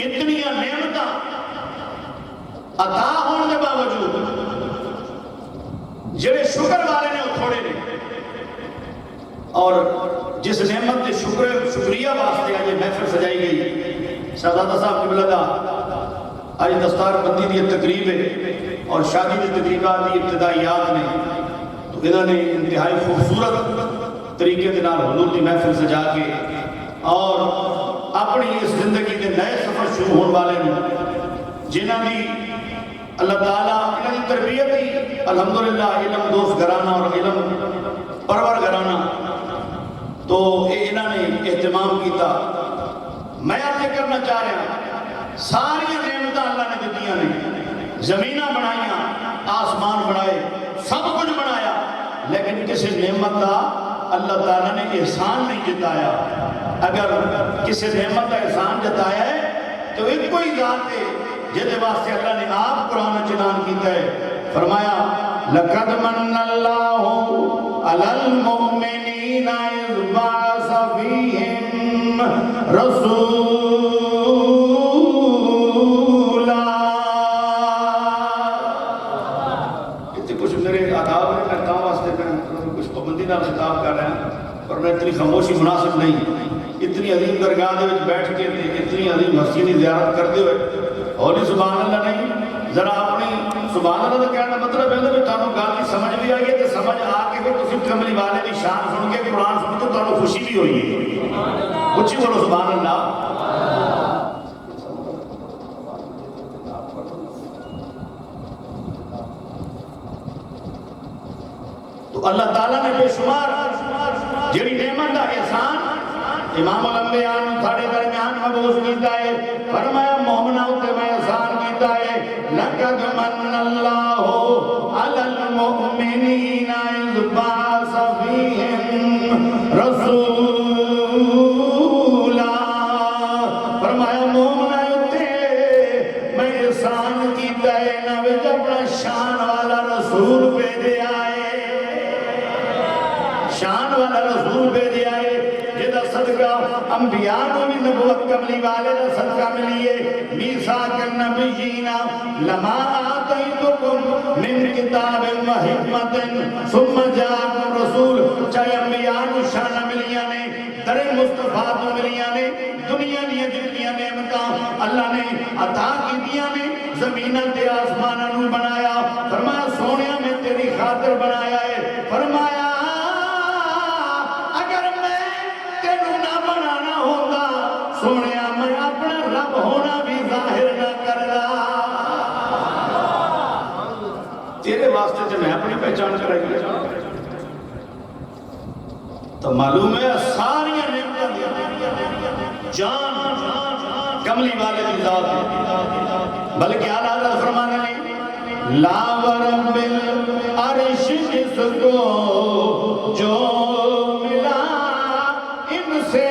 I: اتنی نعمتاں عطا ہونے کے باوجود جڑے شکر والے نے وہ تھوڑے نے. اور جس نعمت کے شکریہ واسطے آج محفل سجائی گئی شہزادہ صاحب قبلہ دا آج دستار بندی دی تقریب ہے اور شادی دی تقریبات دی ابتدائیات نے تو انہوں نے انتہائی خوبصورت طریقے کے نال حضور دی محفل سجا کے اور اپنی اس زندگی کے نئے سفر شروع ہونے والے نے جنہاں دی اللہ تعالیٰ انہاں دی تربیت ہی الحمدللہ علم دوست گھرانہ اور علم پرور گھرانہ تو انہوں نے اہتمام کیتا. میں آپ کرنا چاہ رہا ہوں ساری نعمتاں اللہ نے دیتیاں نے زمیناں بنائیاں آسمان بنائے سب کچھ بنایا لیکن کسی نعمت کا اللہ تعالیٰ نے احسان نہیں جتایا. اگر کسی نعمت کا احسان جتایا ہے تو ایک کوئی ذات ہے جہدے واسطے اللہ نے آپ قرآن اعلان کیتا ہے. فرمایا لَقَدْ مَنَّ اللَّهُ عَلَى الْمُؤْمِنِينَ إِذْ بَعَثَ فِيهِمْ رَسُولًا. اتنے کچھ میرے آداب نے میں کام واسطے میں کچھ پابندی نہ خطاب کر رہے ہیں اور میں اتنی خاموشی مناسب نہیں اتنی عظیم درگاہ دے وچ بیٹھ کے اتنی عظیم ہستی دی زیارت کرتے ہوئے ہولی سبحان اللہ نہیں ذرا اپنی سبحان اللہ دا کہنے کا مطلب ہے کہ تانوں گل کی سمجھ بھی آئی ہے تے سمجھ آ کے پھر تسی کملی والے دی شان سن کے قرآن سن کے تانوں خوشی بھی ہوئی ہے. اچھی بولو سبحان اللہ. تو اللہ تعالیٰ نے بے شمار جڑی نعمت دا احسان امام الانبیاء نے تھاڑے درمیان مبعوث کیتا ہے. فرمایا مومنہ تے میں احسان کیتا ہے لقد من اللہ علی المؤمنین اذ بعث فیہم رسولا. فرمایا مومنہ تے میں احسان کیتا ہے نہ وچ اپنا شان والا رسول بھیجیا ہے. شان والا رسول بھیجیا ہے جدا صدقہ انبیاء کو بھی نبوت کملی والے دا صدقہ ملیے. میثاق النبیین لما آتیتکم من کتاب و حکمت ثم جاءکم رسول. چاہے انبیاء کو شان ملیاں نے در مصطفیٰ تو ملیاں نے دنیا دیا جتنیاں نعمتاں اللہ نے عطا کی دیا نے زمینہ تے آسمانہ نو بنایا. فرمایا سونیا میں تیری خاطر بنایا ہے. فرمایا سونیا میں اپنا رب ہونا بھی ظاہر نہ کردا. تیرے واسطے سے میں اپنی پہچان کرائی تو معلوم ہے ساری نعمتیں جان کملی والے کی ذات ہے. بلکہ اعلیٰ حضرت فرمانے لیں لا ورب العرش جس کو جو ملا ان سے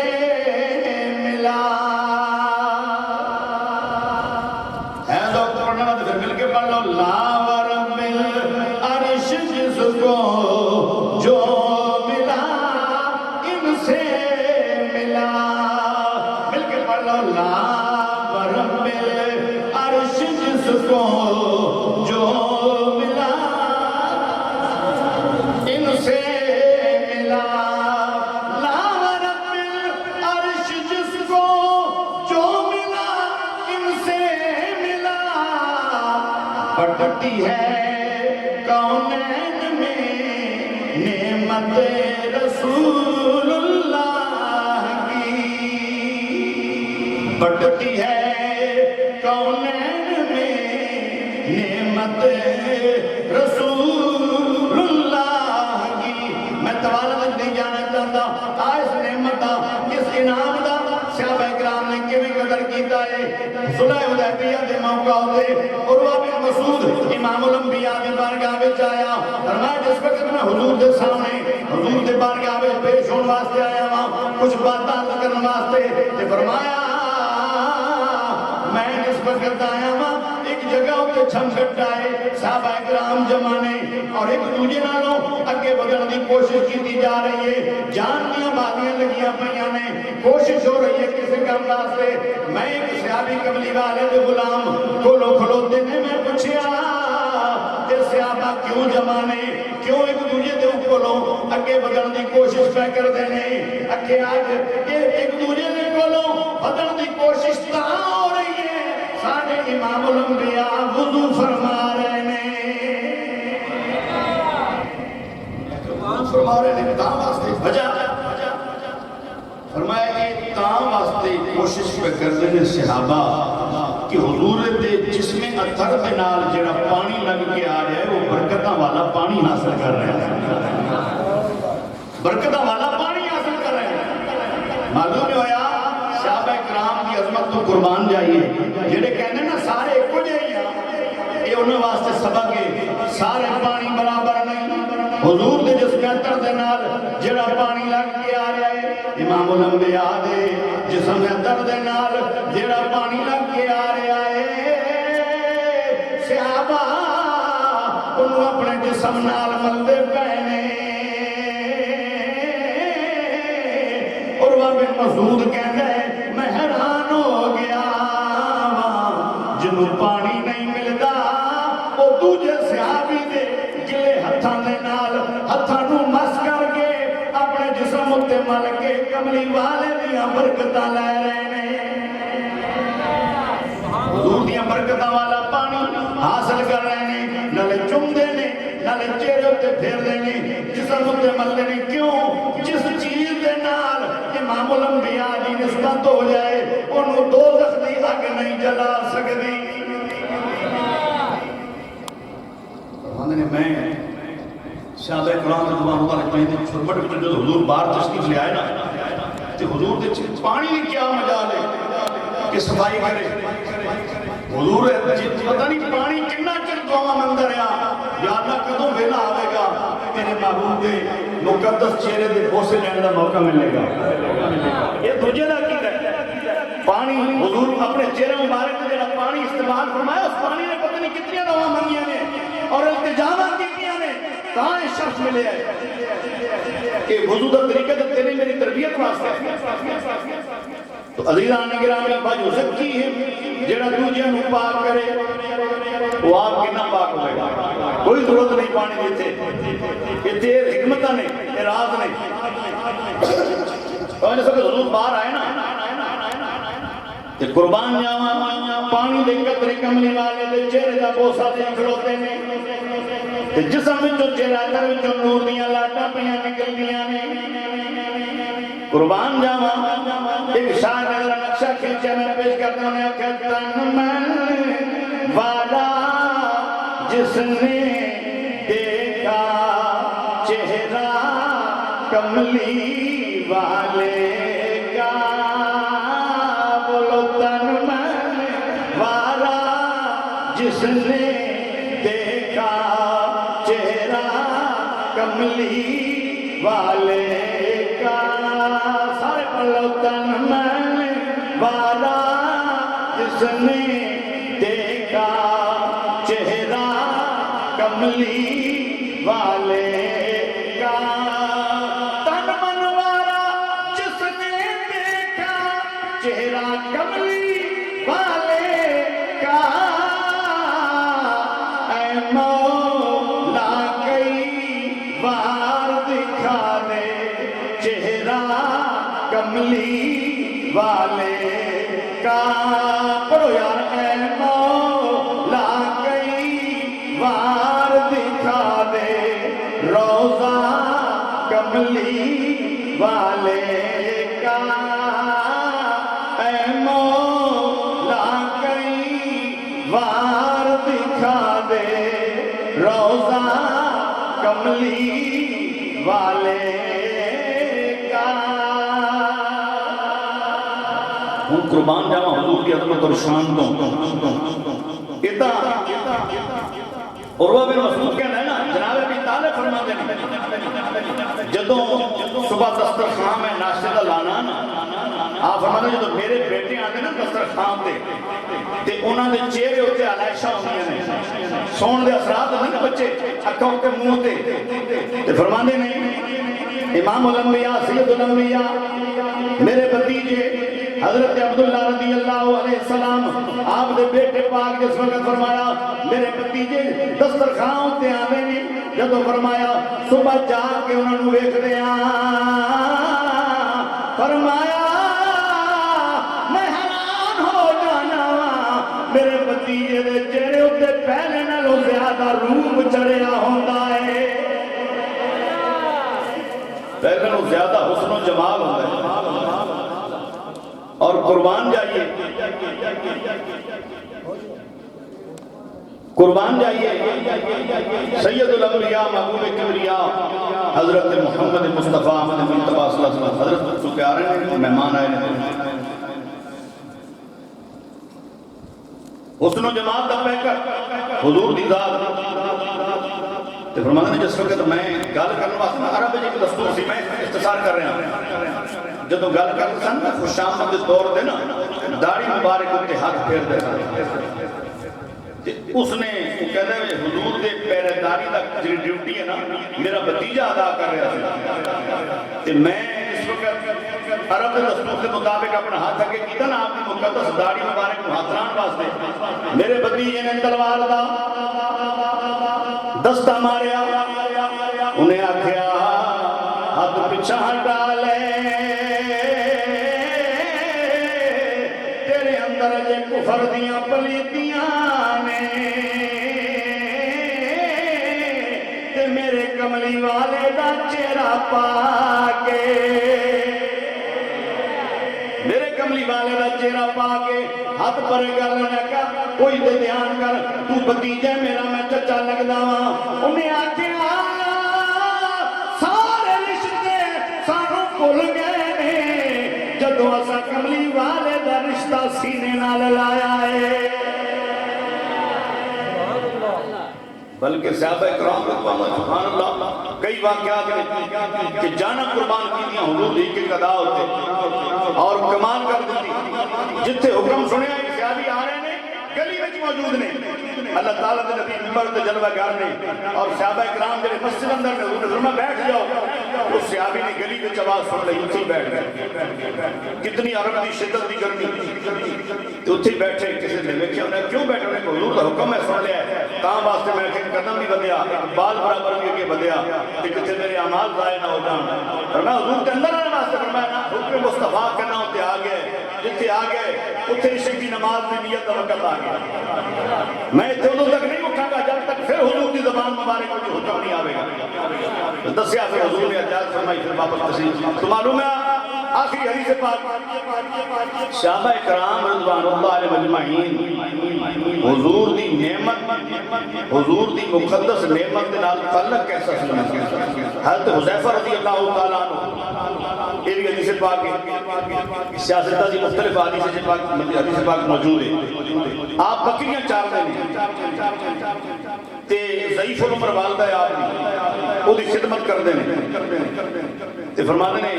I: بٹتی ہے کونین میں نعمت رسول اللہ کی. بٹتی ہے کونین میں نعمت رسول اللہ کی. میں توالت نہیں جانا چاہتا آئس نعمت کس انعام دا صحابہ اکرام نے کیویں قدر کیتا ہے. صلح حدیبیہ دے موقع ہوتے عروہ بن مسعود امام الانبیاء دی بارگاہ وچ آیا. فرمایا جس وقت میں حضور دے سامنے حضور دے بارگاہ وچ پیش ہون واسطے آیا ہاں کچھ باتاں کرن واسطے تے فرمایا میں جس وقت آیا ہاں ایک جگہ تے چھمکٹ آئے صحابہ اکرام جمع نے اور ایک دوجے نالوں اگے بڑھن دی کوشش کی جا رہی ہے. جان دیاں بازیاں لگیاں پیاں نے کوشش ہو رہی ہے کسی کام واسطے. میں ایک صحابی کملی والے دے غلام کولو کھلوتے نے میں پوچھیا کہ صحابہ کیوں جمع نے کیوں ایک دوجے دے کولوں اگے بڑھن دی کوشش پہ کر دے نے. اکھے آج ایک دوجے دے کولوں بڑھن دی کوشش تاں ہو رہی ہے ساڈے امام الانبیاء وضو فرما رہے نے. فرما رہے نے تاں واسطے وجہ فرمایا کہ تاں واسطے کوشش پہ کرتے ہیں صحابہ کہ حضور دے جسم اتھر دے نال جڑا پانی لگ کے آ رہا ہے وہ برکتاں والا پانی حاصل کر رہے ہیں. برکتاں والا پانی حاصل کر رہے ہیں. معلوم ہویا صحابہ اکرام کی عظمت تو قربان جائیے جڑے کہنے نا سارے ایک ہو جائیں یہ انہوں واسطے سبق ہے. سارے پانی برابر نہیں. حضور دے جسم اتھر دے نال جڑا پانی لگ کے آ رہا ہے امام الانبیاء دے جسم اتھر دے نال جڑا پانی لگ کے آ رہا ہے صحابہ انہوں اپنے جسم نال ملدے پہنے. عروہ بن مسعود کہتا ہے میں حیران ہو گیا جنہوں پانی نہیں ملتا وہ دوجے صحابی دے گلے ہتھاں دے نال ہتھاں نوں مس کر کے اپنے جسم اتے مل کے کملی والے دیاں برکتاں لے رہے ہیں، حضور دیاں برکتاں والا پانی حاصل کر رہے ہیں، نالے چومدے نے نالے چہرے تے پھیر دے نے، جسم تے ملدے نے۔ کیوں؟ جس چیز دے نال امام الانبیاء دی نسبت ہو جائے انہوں دوزخ دی اگ نہیں جلا سکدی۔ فرماندے نے میں صحابہ کرام رضوان اللہ علیہم دے چھرمٹ وچ جو حضور باہر تشریف لے آئے نا تے حضور دے پانی دی کیا مجال ہے کہ صفائی کرے۔ حضور پتہ نہیں پانی کتنا چر دعا مندر ہے، یا اللہ کدوں ویلا آئے گا تیرے محبوب دے مقدس چہرے دے بوسے لینے دا موقع ملے گا۔ یہ دوجے دا کی ہے پانی حضور اپنے چہرے مبارک دے جڑا پانی استعمال فرمایا، اس پانی نے پتہ نہیں کتنی دعا منگیاں نے اور التجاواں کیتیاں نے، کہاں یہ شخص ملے ہے کہ وضو دا طریقہ تے تیری میری تربیت واسطے ہے۔ تو عزیزان گرامی بھائی زکی ہے جڑا دوجیاں نو پاک کرے وہ آپ کتنا پاک ہوئے گا، کوئی ضرورت نہیں پانی دیتے۔ یہ تیر حکمتہ نے، یہ راز نے۔ اور جیسا کہ حضور باہر آئے نا تے قربان جاواں پانی دے قطرے کملی والے دے چہرے دا بوسا دے کھڑوتے نے تے جسم وچوں چہرہ کر وچوں نور دیاں لاٹاں پیاں نکل دیاں نے۔ قربان جاواں ایک شاعر نے ذرا نقشہ کھینچا میں پیش کرتا ہوں، کہ تن من والا جس نے دیکھا چہرہ کملی والے کا، بولو تن من والا جس نے دیکھا چہرہ کملی والے کا، سارے بولو تن من والا جس نے دیکھا چہرہ کملی والے کا، تن من والا جس نے دیکھا چہرہ کملی والے کا، اے مولا کئی بار دکھا دے چہرہ کملی والے کا۔ پڑھو یار، اے مولا کئی بار دکھا دے روضہ کملی والے کا، اے مولا کئی بار دکھا دے روضہ کملی والے کا۔ ہوں قربان جاواں حضور کی عظمت اور شان کو ادا عروہ بن مسعود کہنا ہے نا، جناب ابی طالب فرماتے ہیں جدوں صبح دسترخوان میں ناشتے دا لانا نا، آپ فرماتے ہیں جدوں میرے بیٹے آتے نا دسترخوان تے انہاں دے چہرے اتنے علائشہ ہوندیاں نے، سون دے اثرات نہیں بچے اکھاں تے منہ تے فرماندے نے امام الانبیاء سید الانبیاء میرے بھتیجے حضرت عبداللہ رضی اللہ علیہ السلام آپ دے بیٹے پاک جس وقت فرمایا میرے بھتیجے دسترخوان تے آنے نے، جدو فرمایا صبح جا کے انہوں نے ویکھ دیا، فرمایا میں حیران ہو جانا میرے بھتیجے دے چہرے اتے پہلے نالوں زیادہ روپ چڑھیا ہوتا ہے، پہلے نالوں زیادہ حسن و جمال ہوتا ہے۔ اور قربان جائیے سید الانبیاء محبوب کبریاء حضرت محمد مصطفیٰ احمد مصطفیٰ صلی اللہ علیہ وسلم حضرت چکے آ رہے ہیں، مہمان آئے ہیں، حسن و جمال دا پیکر حضور دی ذات تے فرماتے ہیں جس وقت میں گل کرنے واسطے عرب جی کی دستور سی میں اختصار کر رہا ہوں، جدو گل کرتے سن خوش آمد دور دے نا داڑھی مبارک اتنے ہاتھ پھیر دے اس نے کہتے ہیں حضور دے پہرے داری تک جی ڈیوٹی ہے نا میرا بھتیجہ ادا کر رہا تھا، میں اس وقت عرب دستور کے مطابق اپنا ہاتھ اگے کیتا نا آپ کی مقدس داڑھی مبارک ہاتھ لان واسطے، میرے بھتیجے نے تلوار دا دستہ ماریا، انہیں آکھیا ہاتھ پچھا ہٹا لے کملی والے دا چہرہ پا کے میرے کملی والے دا چہرہ پا کے ہاتھ پرے کر لینا کا کوئی دے دھیان کر تو بھتیجا میرا میں چچا لگدا وا انہیں آکھیا سارے رشتے سانوں بھول گئے نے جدوں اساں کملی والے دا رشتہ سینے نال لایا ہے بلکہ صحابہ اکرام سبحان اللہ کئی واقعات ہیں کہ جانا قربان کی دیا حضور دی کے قضا ہوتے اور کمال کر دیتی جتھے حکم سنیا ایک صحابی آ رہے ہیں گلی وچ موجود نے اللہ تعالیٰ دے نبی ممبر تے جلوہ گار نے اور صحابہ اکرام جڑے مسجد اندر نے حضور نے فرمایا بیٹھ جاؤ اس صحابی نے گلی وچ آواز سن لئی اتھے بیٹھ گئے کتنی عرب دی شدت دی گرمی تو اتھے بیٹھے کسی نے دیکھا انہیں کیوں بیٹھے انہیں حضور کا حکم ہے سن لیا ہے کام واسطے میں کہ قدم بھی بدیا بال برابر بھی کے بدیا کہ کتنے میرے اعمال ضائع نہ ہو جان اور میں حضور کے اندر آنے واسطے فرمایا نا حکم مصطفیٰ کرنا ہوتے آ گئے جتنے آ گئے اتنے عشق کی نماز کی نیت کا وقت آ گیا میں اتنے ادھر تک نہیں اٹھا گا جب تک پھر حضور کی زبان مبارک کو جو حکم نہیں آوے گا دسیا پھر حضور نے اجازت فرمائی پھر واپس تشریف تو معلوم ہے آخری حدیث پاک صحابہ کرام رضوان اللہ علیہ مجمعین حضور دی نعمت حضور دی مقدس نعمت کے نال تعلق کیسا سننا حضرت حذیفہ رضی اللہ تعالیٰ عنہ یہ بھی حدیث پاک ہے سیاستہ دی مختلف حدیث پاک موجود ہے آپ بکریاں چار دیں تے ضعیف العمر والدہ ہے آپ دی وہ دی خدمت کر دیں تے فرمانے نے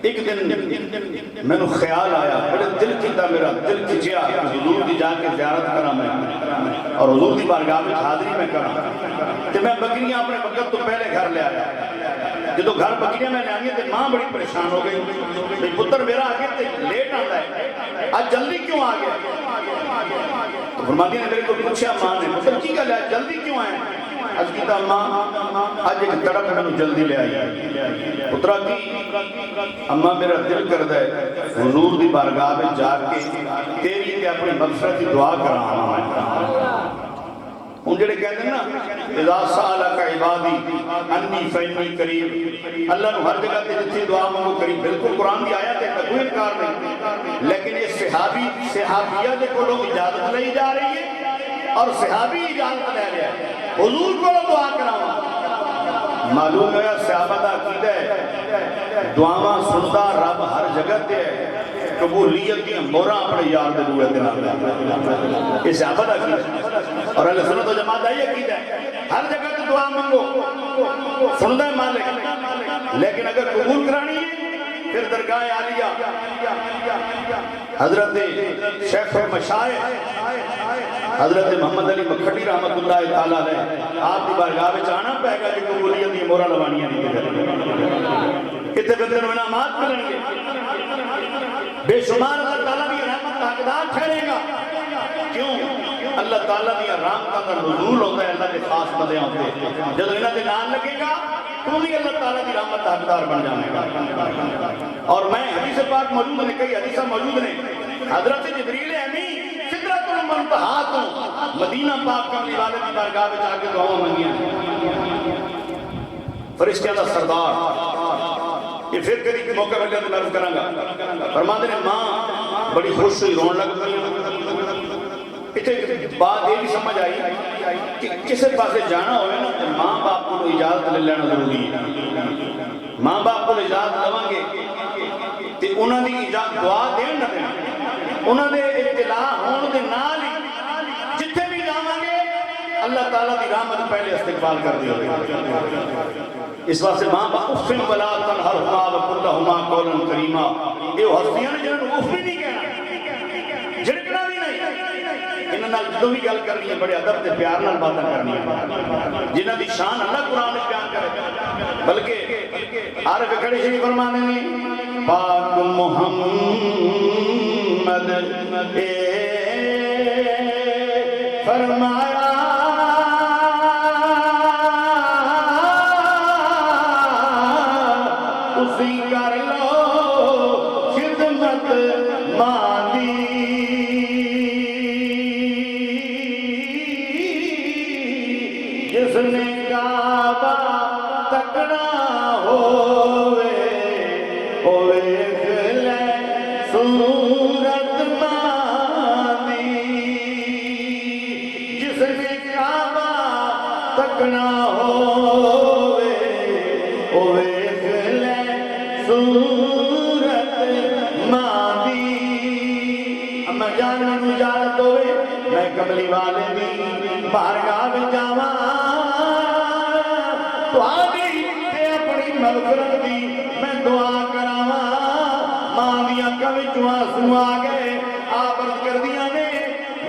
I: ایک دن میں نے خیال آیا بڑے دل کیتا میرا دل کھچیا کہ حضور دی جا کے زیارت کرا میں اور حضور دی بارگاہ میں حاضری میں کرا کہ میں بکریاں اپنے وقت تو پہلے گھر لے آیا جدو گھر بکریاں میں لے آئی تے ماں بڑی پریشان ہو گئی پتر میرا آگے تے لیٹ آتا ہے آج جلدی کیوں آ گیا تو فرماتی نے میرے کو پوچھا ماں نے پتر کی گل ہے جلدی کیوں آئے آج کیتا ماں آج ایک تڑپ میں جلدی لے آئی پترا کی اماں میرا دل کر دے حضور دی بارگاہ میں جا کے تیری تے اپنی مغفرت کی دعا کرا ان جڑے کہتے ہیں نا اذا سالک عبادی انی فینی قریب اللہ نو ہر جگہ تے جتنی دعا مانگو قریب بالکل قرآن کی آیت ہے کوئی انکار نہیں لیکن یہ صحابیہ دے کو لوگ اجازت لئی جا رہی ہے اور صحابی اجازت لے رہے ہیں حضور کو دعا کراؤں معلوم ہے صحابہ دا عقیدہ ہے دعاواں سنتا رب ہر جگہ تے ہے قبولیت کی مورا اپنے یار دے دوئے دے نام یہ صحابہ دا عقیدہ ہے اور اہل سنت و جماعت آئی عقیدہ ہے ہر جگہ تے دعا مانگو سنتا ہے مالک لیکن اگر قبول کرانی ہے پھر درگاہ عالیہ حضرت شیخ مشائخ حضرت محمد علی مکھٹی رحمت اللہ تعالیٰ علیہ آپ کی بارگاہ میں چاہنا پہے گا کہ قبولیت یہ مورا لوانیاں نہیں کریں کتنے بندر انعامات ملیں گے بے شمار اللہ تعالیٰ بھی رحمت کا حقدار ٹھہرے گا کیوں اللہ تعالیٰ بھی رحمت کا نزول ہوتا ہے اللہ کے خاص بندے ہوتے ہیں جب انہاں دے نام لگے گا تو بھی اللہ تعالیٰ کی رحمت کا حقدار بن جانے گا اور میں حدیث پاک موجود نے کئی حدیثہ موجود نے حضرت جبریل امین سدرۃ المنتہا تو مدینہ پاک کملی والے کی بارگاہ میں جا کے دعا مانگیاں فرشتیاں دا سردار یہ پھر کبھی موقع ملے تو میں عرض کراں گا فرماتے نے ماں بڑی خوش ہوئی رون لگ گئی اتنے بات یہ بھی سمجھ آئی کہ کسے پاسے جانا ہوئے نا تو ماں باپ کو اجازت لے لینا ضروری ہے ماں باپ کو اجازت لواں گے تے انہاں دی اجازت دعا دین نہ دینا انہاں دے اطلاع ہون دے نال ہی جتھے بھی جاواں گے اللہ تعالیٰ دی رحمت پہلے استقبال کر دی ہوگی اس واسطے ماں باپ افن ولا تنہرہما وقل لہما قولا کریما یہ ہستیاں نے جنہوں نے اف بھی نہیں کہنا جھڑکنا بھی نہیں انہاں نال جدوں بھی گل کرنی ہے بڑے ادب تے پیار نال باتاں کرنی ہے جنہاں دی شان اللہ قرآن میں بیان کرے بلکہ عارف کھڑے شریف فرمانے نے پاک محمد فرمایا اسی کر لو خدمت مالی جس نے کعبہ تکنا ہووے لے صورت مانی جس نے کعبہ تکنا ہووے لے صورت مانی اما جان میں اجازت ہوئے میں کملی والے دی بارگاہ میں جاواں تہاڈی تے اپنی مغفرت دی میں دعا کراواں ماں دیاں اکھاں وچوں آنسو آ گئے آپ عرض کردیاں نے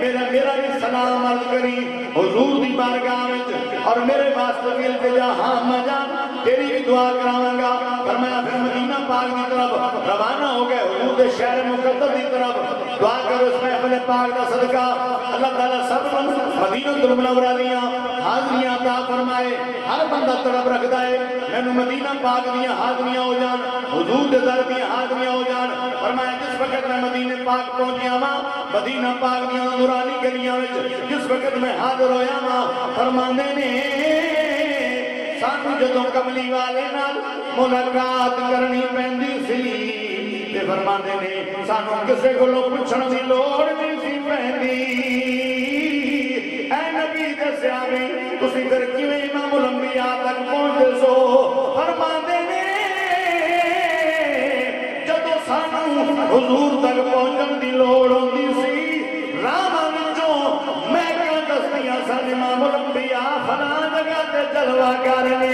I: میرا بھی سلام عرض کری حضور دی بارگاہ وچ اور میرے واسطے بھی التجا ہاں اما جان تیری بھی دعا کراواں گا فرمایا پھر مدینہ پاک دی طرف روانہ ہو گئے حضور دے شہر مقدس دی طرف دعا کرو اس محفل پاک دا صدقہ اللہ تعالیٰ سب مدینہ المنورہ دیاں حاضریاں عطا فرمائے ہر بندہ تڑپ رکھدا ہے مینوں مدینہ پاک دیاں حاضریاں ہو جان حضور دے در دیاں حاضریاں ہو جان فرمایا جس وقت میں مدینہ پاک پہنچیا ہاں مدینہ پاک دیاں نورانی گلیاں وچ جس وقت میں حاضر ہویا ہاں فرماندے نے سانو جدوں کملی والے نال ملاقات کرنی پیندی سی تے فرماندے نے سانو کسے کولوں پوچھن دی لوڑ نہیں سی پیندی اے نبی دسیا وی تسی پھر کیویں امام الانبیاء تک پہنچے سو فرماندے نے جدوں سانو حضور تک پہنچن دی لوڑ ہوندی سی راہاں وچوں میں کیا دستیاں سن امام الانبیاء فلاں جگہ تے جلوہ کرنے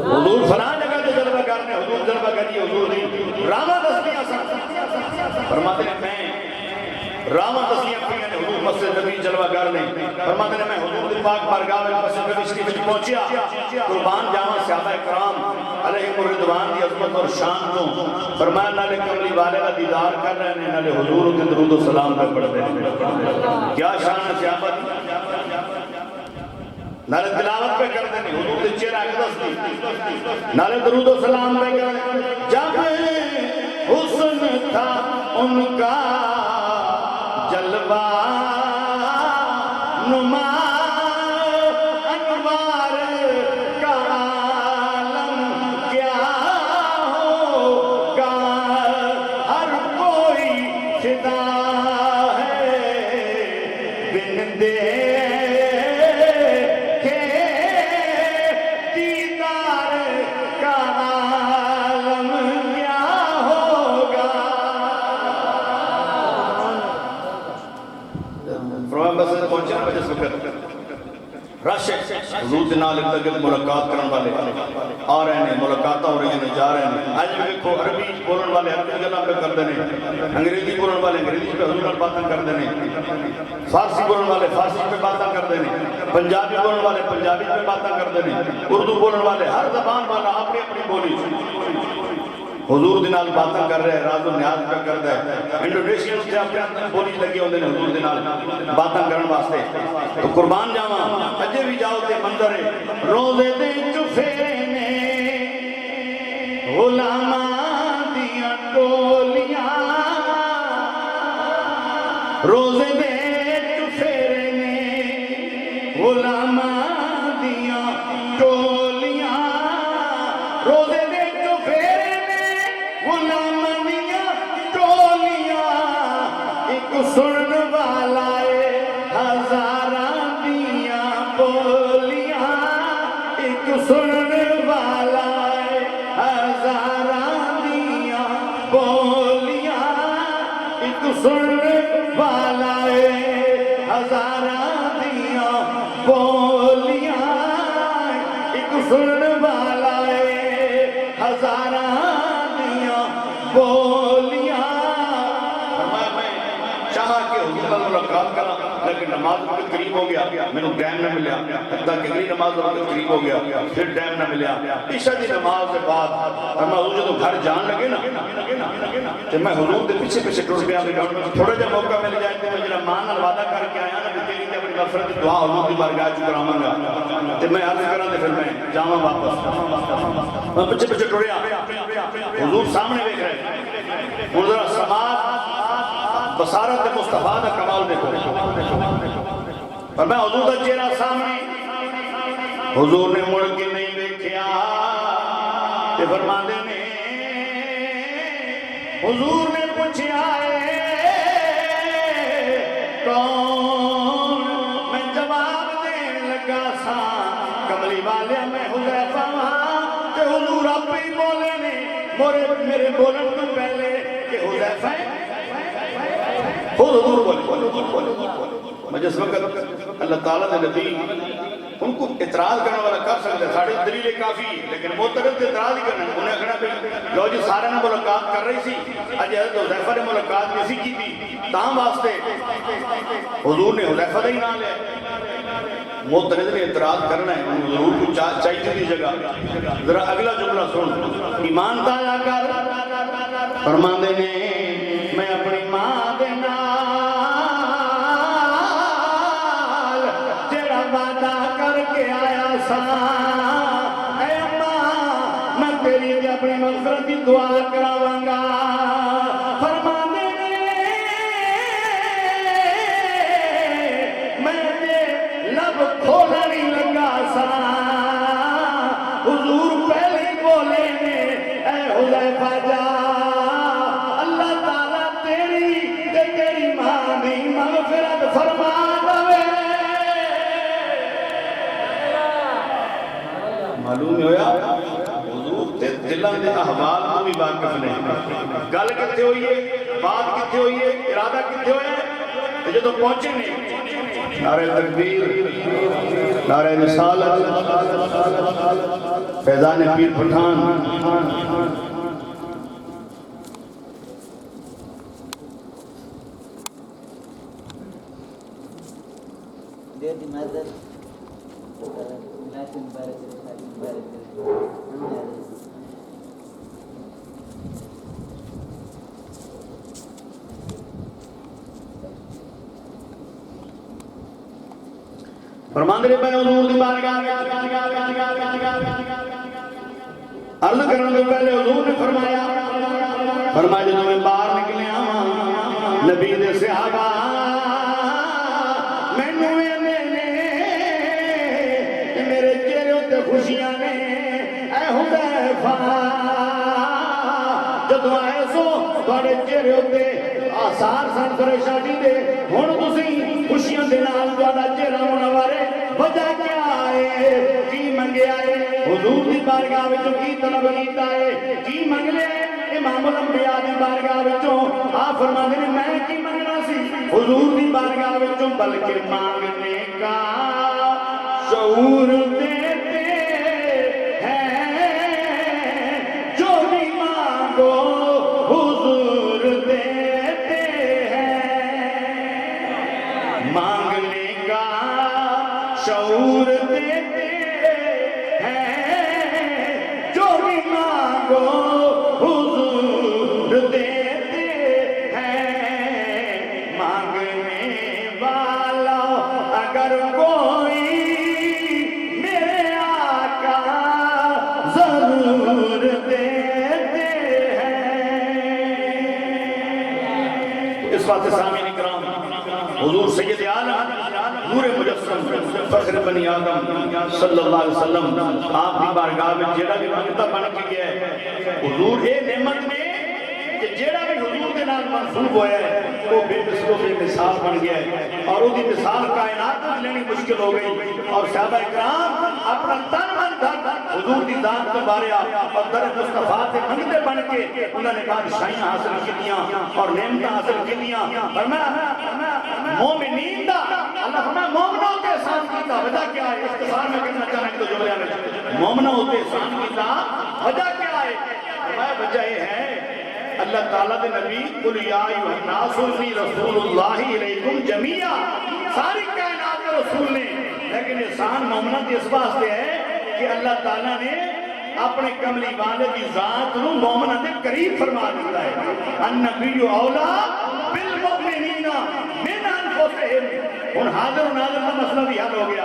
I: حضور فلاں جگہ تے جلوہ کرنے حضور جلوہ کریے حضور دی راما دستیاں سن فرماتے ہیں میں راما دستیاں کھڑیاں نے حضور مسجد نبی جلوہ کرنے فرماتے ہیں میں حضور دی پاک بارگاہ میں مسجد نبی شریف وچ پہنچیا قربان جاواں صحابہ کرام علیہم الرضوان دی عظمت اور شان تو فرمایا نالے کملی والے کا دیدار کر رہے ہیں نالے حضور کے درود و سلام پہ پڑھتے ہیں کیا شان ہے صحابہ دی نالے تلاوت پہ کر دینے حضور دے چہرہ اقدس دی نالے درود و سلام پہ کر دینے جب حسن تھا ان کا جلوہ نما انوار کا عالم کیا ہوگا ہر کوئی فدا ہے بن دے رش حضور دے نال اگے ملاقات کرن والے آ رہے ہیں ملاقات ہو رہی ہیں جا رہے ہیں اج دیکھو عربی بولن والے عربی گلاں پہ کردے نے انگریزی بولن والے انگریزی پہ حضور نال باتاں کردے نے فارسی بولن والے فارسی پہ باتاں کردے نے پنجابی بولن والے پنجابی پہ باتاں کردے نے اردو بولن والے ہر زبان والا اپنی اپنی بولی حضور دے نال باتاں کر رہے راز و نیاز پہ کردا ہے انڈونیشین سے اپنے بولی لگے ہوندے نے حضور دے نال باتاں کرن واسطے تو قربان جاواں اجے بھی جاؤ تے منظر ہے روزے دے چفیرے نے غلاماں دیاں ٹولیاں روزے دے چفیرے نے غلاماں دیاں ٹولیاں روزے دے چفیرے سنن والا ہزاراں دیاں بولیاں ایک سنن والا ہزاراں دیاں بولیاں ایک سنن والا ہزاراں دیاں بولیاں ایک سنن والا ہزاراں دیاں بولیاں ملاقات کرا لیکن نماز وقت قریب ہو گیا میں نے ٹائم نہ ملیا حتیٰ کہ اگلی نماز وقت قریب ہو گیا پھر ٹائم نہ ملیا عشاء دی نماز کے بعد میں حضور جدو گھر جان لگے نا تو میں حضور دے پیچھے پیچھے ٹر گیا تھوڑا جا موقع مل جائے تو میں جڑا ماں نال وعدہ کر کے آیا نا تیری تے اپنی مغفرت دی دعا حضور دی بارگاہ وچ کراواں گا تے میں عرض کراں تے پھر میں جاواں واپس میں پیچھے پیچھے ٹریا حضور سامنے دیکھ رہے ہن ذرا سماعت بصارت مصطفیٰ دا کمال دیکھو اور میں حضور دا چہرہ سامنے حضور نے مڑ کے نہیں دیکھیا تے فرماندے نے حضور نے پوچھا ہے کون میں جواب دین لگا سا کملی والے میں حذیفہ ہاں تے حضور آپ ہی بولے نے میرے بولن تو پہلے کہ حذیفہ ہے حضور بولے میں جس وقت اللہ تعالیٰ نے نبی ان کو اعتراض کرنے والا کر سکتے ہیں ساڑھے دلیل کافی لیکن معترض اعتراض ہی کرنا انہیں اکھنا پہ لو جی سارے نے ملاقات کر رہی سی اج حضرت حذیفہ نے ملاقات کسی کی تھی تاہم واسطے حضور نے حذیفہ دا ہی نہ لیا معترض نے اعتراض کرنا ہے حضور کو چاہیے دی جگہ ذرا اگلا جملہ سن ایمان دایا کر فرماندے نے میں اپنی ماں دے نال جڑا وعدہ کر کے آیا سا اے ماں میں تیری تے اپنی مغفرت کی دعا کراواں گا فرماندے نے میں تے لب کھولن ہی لگا سا حضور پہلے ہی بولے نے اے حذیفہ جا اللہ تعالیٰ تیری تے تیری ماں دی مغفرت فرما دے معلوم ہویا حضور تے دلان دے احوال کو بھی واقف نہیں گل کتے ہوئی ہے بات کتے ہوئی ہے ارادہ کتے ہوئے ہیں تے جدو پہنچے نہیں نعرہ تکبیر نعرہ رسالت فیضان پیر پٹھان فرماندے پہ حضور دی بارگاہ عرض کرنے سے پہلے حضور نے فرمایا جدوں میں باہر نکلیا نبی دے صحابہ مینوں ویندے نے میرے چہرے تے خوشیاں نے اے حذیفہ جدوں آئے سو تواڈے چہرے تے آثار سن پریشانی دے ہن تسی خوشیاں دے نال تہاڈا چہرہ منور ہے وجہ کیا ہے کی منگیا ہے حضور دی بارگاہ وچوں کی طلب کیتا ہے کی منگ لے امام الانبیاء دی بارگاہ وچوں آپ فرماندے نے میں کی منگنا سی حضور دی بارگاہ وچوں بلکہ مانگنے کا شعور دیتے ہیں جو بھی مانگو حضور دیتے ہیں مانگنے کا شعور دیتے ہیں جو بھی مانگو حضور دیتے ہیں مانگنے والا اگر کوئی میرے آقا ضرور دیتے ہیں اس بات سامعین کرام حضور سید عالم نور مجسم فخر بنی آدم صلی اللہ علیہ وسلم آپ کی بارگاہ میں جیڑا بھی منگتا بن کے گیا ہے حضور اے نعمت میں کہ جیڑا بھی حضور کے نام منصوب ہوا ہے وہ بے مثل و بے مثال بن گیا ہے اور وہ دی مثال کائنات میں لینی مشکل ہو گئی اور صحابہ اکرام اپنا تن من دھن حضور دی ذات کو باریا اور در مصطفیٰ سے منگتے بن کے انہوں نے بادشاہیاں حاصل کی دیا اور نعمتیں حاصل کی دیا فرمایا مومنین دا اللہ فرمایا مومنوں کے احسان کیتا وجہ کیا ہے اختصار میں کہنا چاہنا کہ تو جملے میں مومنوں ہوتے احسان کیتا وجہ کیا ہے فرمایا وجہ یہ ہے اللہ تعالیٰ دے نبی قل یا ایھا الناس انی رسول اللہ الیکم جمیعا ساری کائنات کے رسول نے لیکن احسان مومنہ کی اس واسطے ہے کہ اللہ تعالیٰ نے اپنے کملی والے کی ذات نو مومنہ دے قریب فرما دیتا ہے النبی اولا بالمؤمنین من انفسہم ان حاضر و ناظر کا مسئلہ بھی حل ہو گیا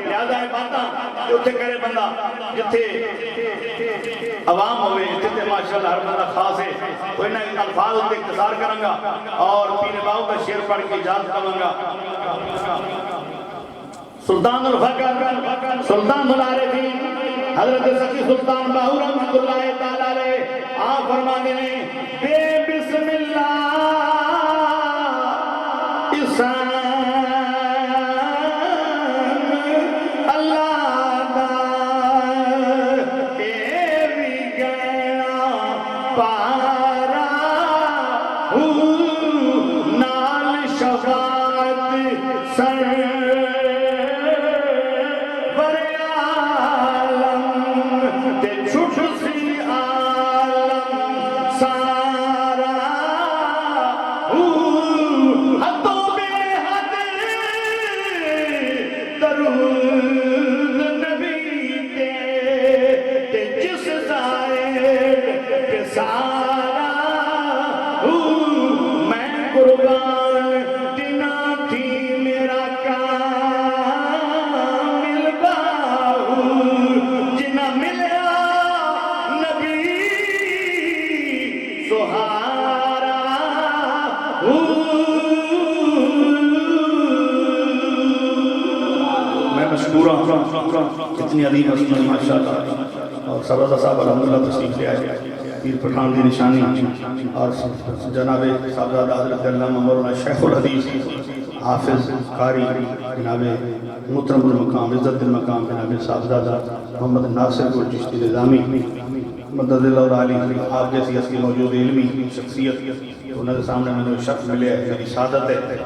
I: لہذا ہے باتاں جو اتھے کرے بندہ جتھے عوام ہوئے جتنے ماشاءاللہ ہر بندہ خاص ہے تو انہیں الفاظ ہوتے اختصار کروں گا اور پیر باؤ کا شعر پڑھ کے اجازت کروں گا. سلطان الفقر سلطان العارفین حضرت سخی سلطان باہو رحمۃ اللہ تعالیٰ علیہ آپ فرماتے ہیں بے بسم اللہ اسان اللہ دا اے بھی گیا پارا نال شفاعت سر اتنی عظیم عظیم ماشاءاللہ اور سرازہ صاحب الحمدللہ تشریف لے آئے پیر پٹھان کی نشانی اور جناب صاحبزادہ حضرت علامہ مولانا شیخ الحدیث حافظ قاری جناب محترم المقام عزت المقام جناب صاحبزادہ محمد ناصر کو چشتی نظامی مدد اللہ علی آپ جیسی اصلی موجود علمی شخصیت انہوں نے سامنے میں جو شخص ملے ہے میری سعادت ہے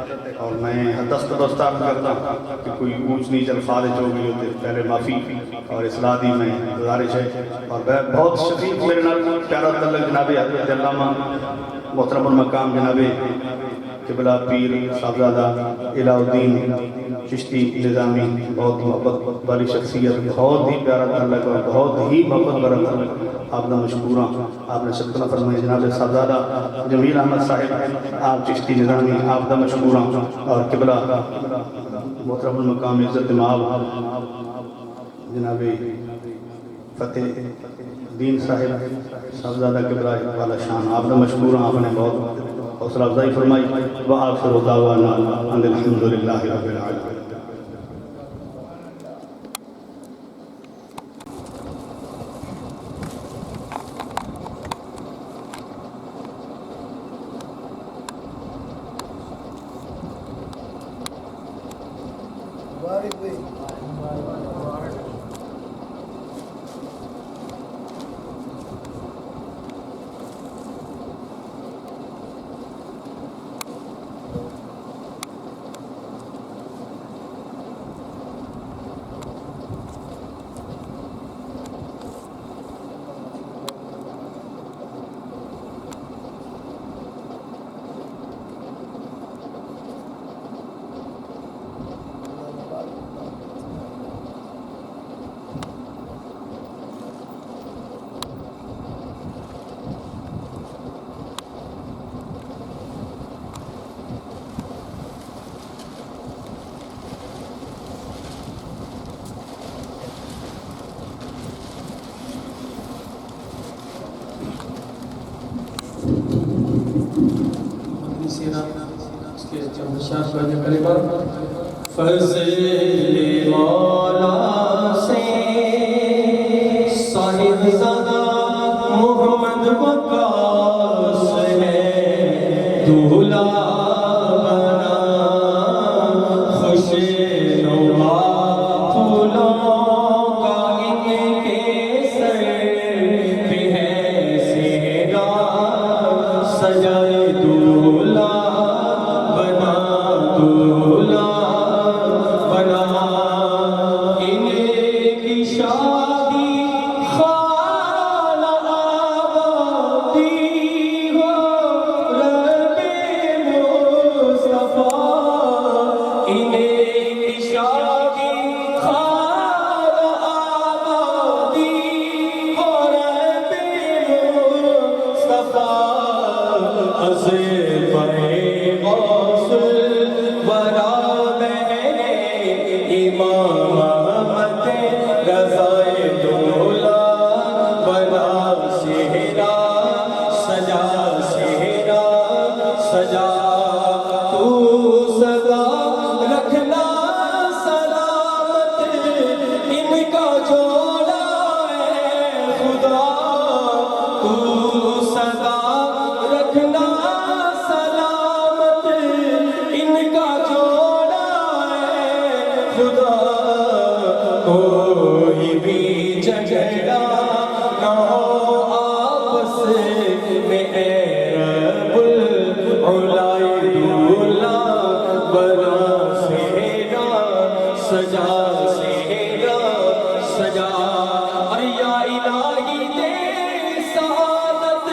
I: اور میں دست دستار کرتا ہوں کہ کوئی اونچ نیچ الفاظ جو بھی ہوتے پہلے معافی اور اصلاح دی میں گزارش ہے اور بہت شفیق میرے نال پیارا تعلق جناب حضرت علامہ محترم المقام جناب قبلہ پیر صاحبزادہ الہ الدین چشتی نظامی بہت محبت والی شخصیت بہت ہی پیارا تعلق اور بہت ہی محبت والا تعلق آپ کا مشکور ہوں آپ نے شکرہ فرمائی جناب صاحبزادہ جمیل احمد صاحب آپ چشتی نظامی آپ کا مشکور ہوں اور قبلہ محترم المقام عزت مآب جناب فتح دین صاحب صاحبزادہ قبلہ والا شان آپ کا مشکور ہوں آپ نے بہت حوصلہ افزائی فرمائی وآخر دعوانا ان الحمدللہ رب العالمین.
F: فضل مولا سے صاحب زادہ محمد وقاص ہے دولہ بنا خوش نما پھولوں کا ان کے سر پہ ہے سہرا سجائے دولہ بنا دولہ
J: رب
F: سجا تو سدا رکھنا سلامت ان کا جوڑا ہے خدا تو سدا رکھنا سلامت ان کا جوڑا ہے خدا کوئی بھی جھگڑا نہ ہو آپس میں اے رب العلا دولا بنا سہرا سجا سہرا سجا اور یا الہی دے سعادت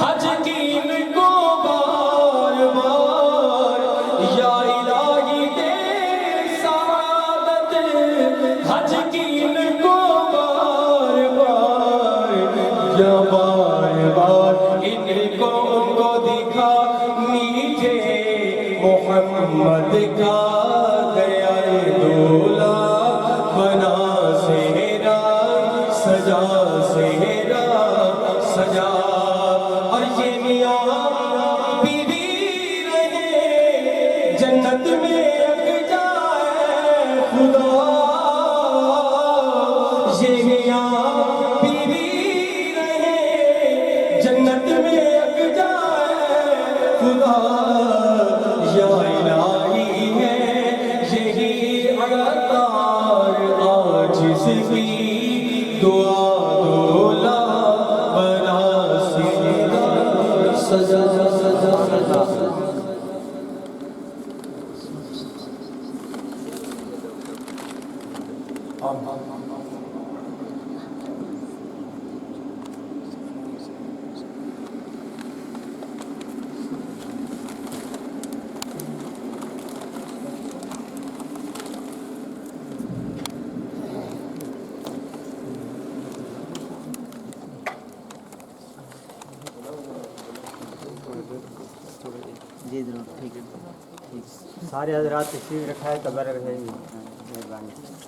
F: حج کی ان کو بار بار یا الہی دے سعادت حج کی ان کو بار بار یا بار بار ان کو دکھا میٹھے محمد کا گیا دولا بنا سہرا سجا سہرا سجا اور یہ میاں بیوی رہے جنت میں یکجا ہے خدا یہ میاں بیوی رہے جنت میں یکجا ہے خدا یا الہی ہے یہی عطار عاجز کی دعا دولا بنا سہرا سجا سجا سجا
G: جی ضرور ٹھیک ہے سارے حضرات تشریف رکھا ہے تو برکت ہے مہربانی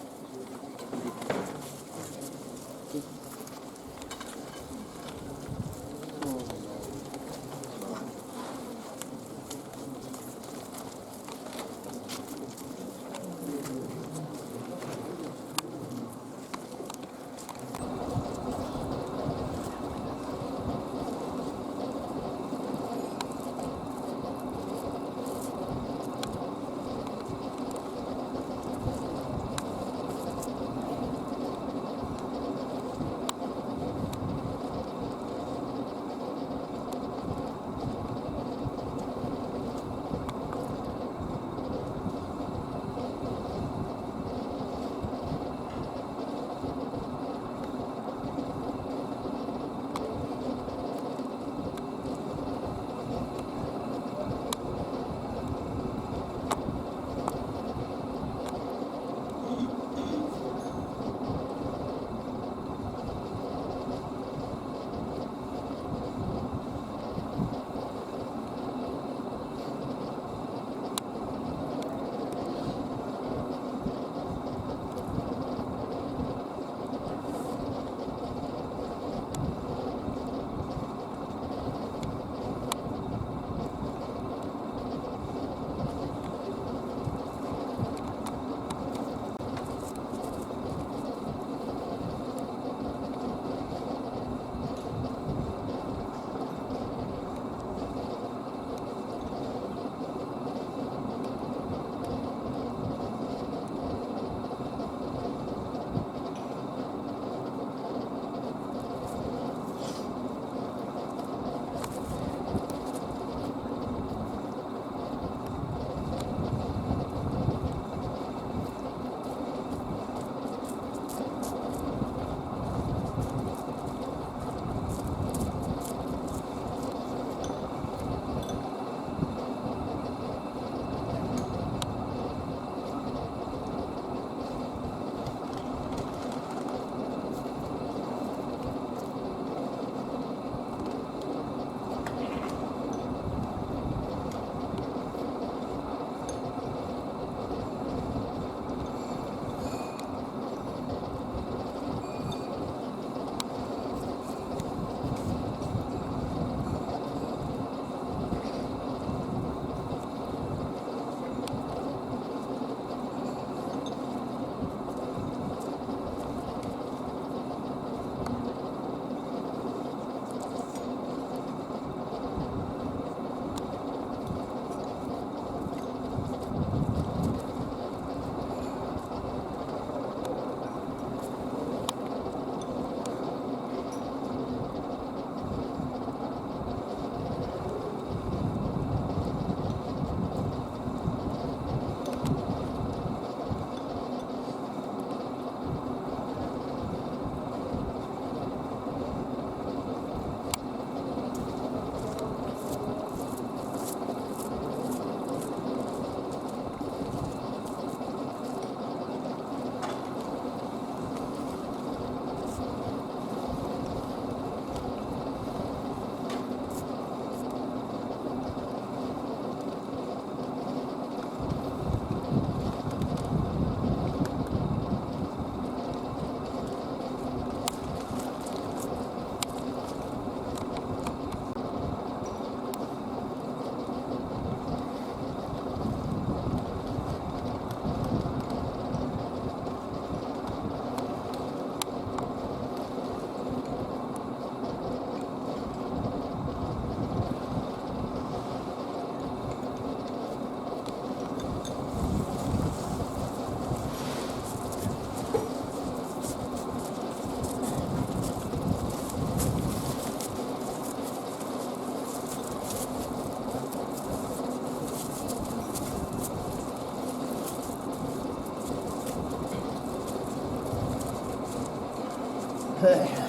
E: ہے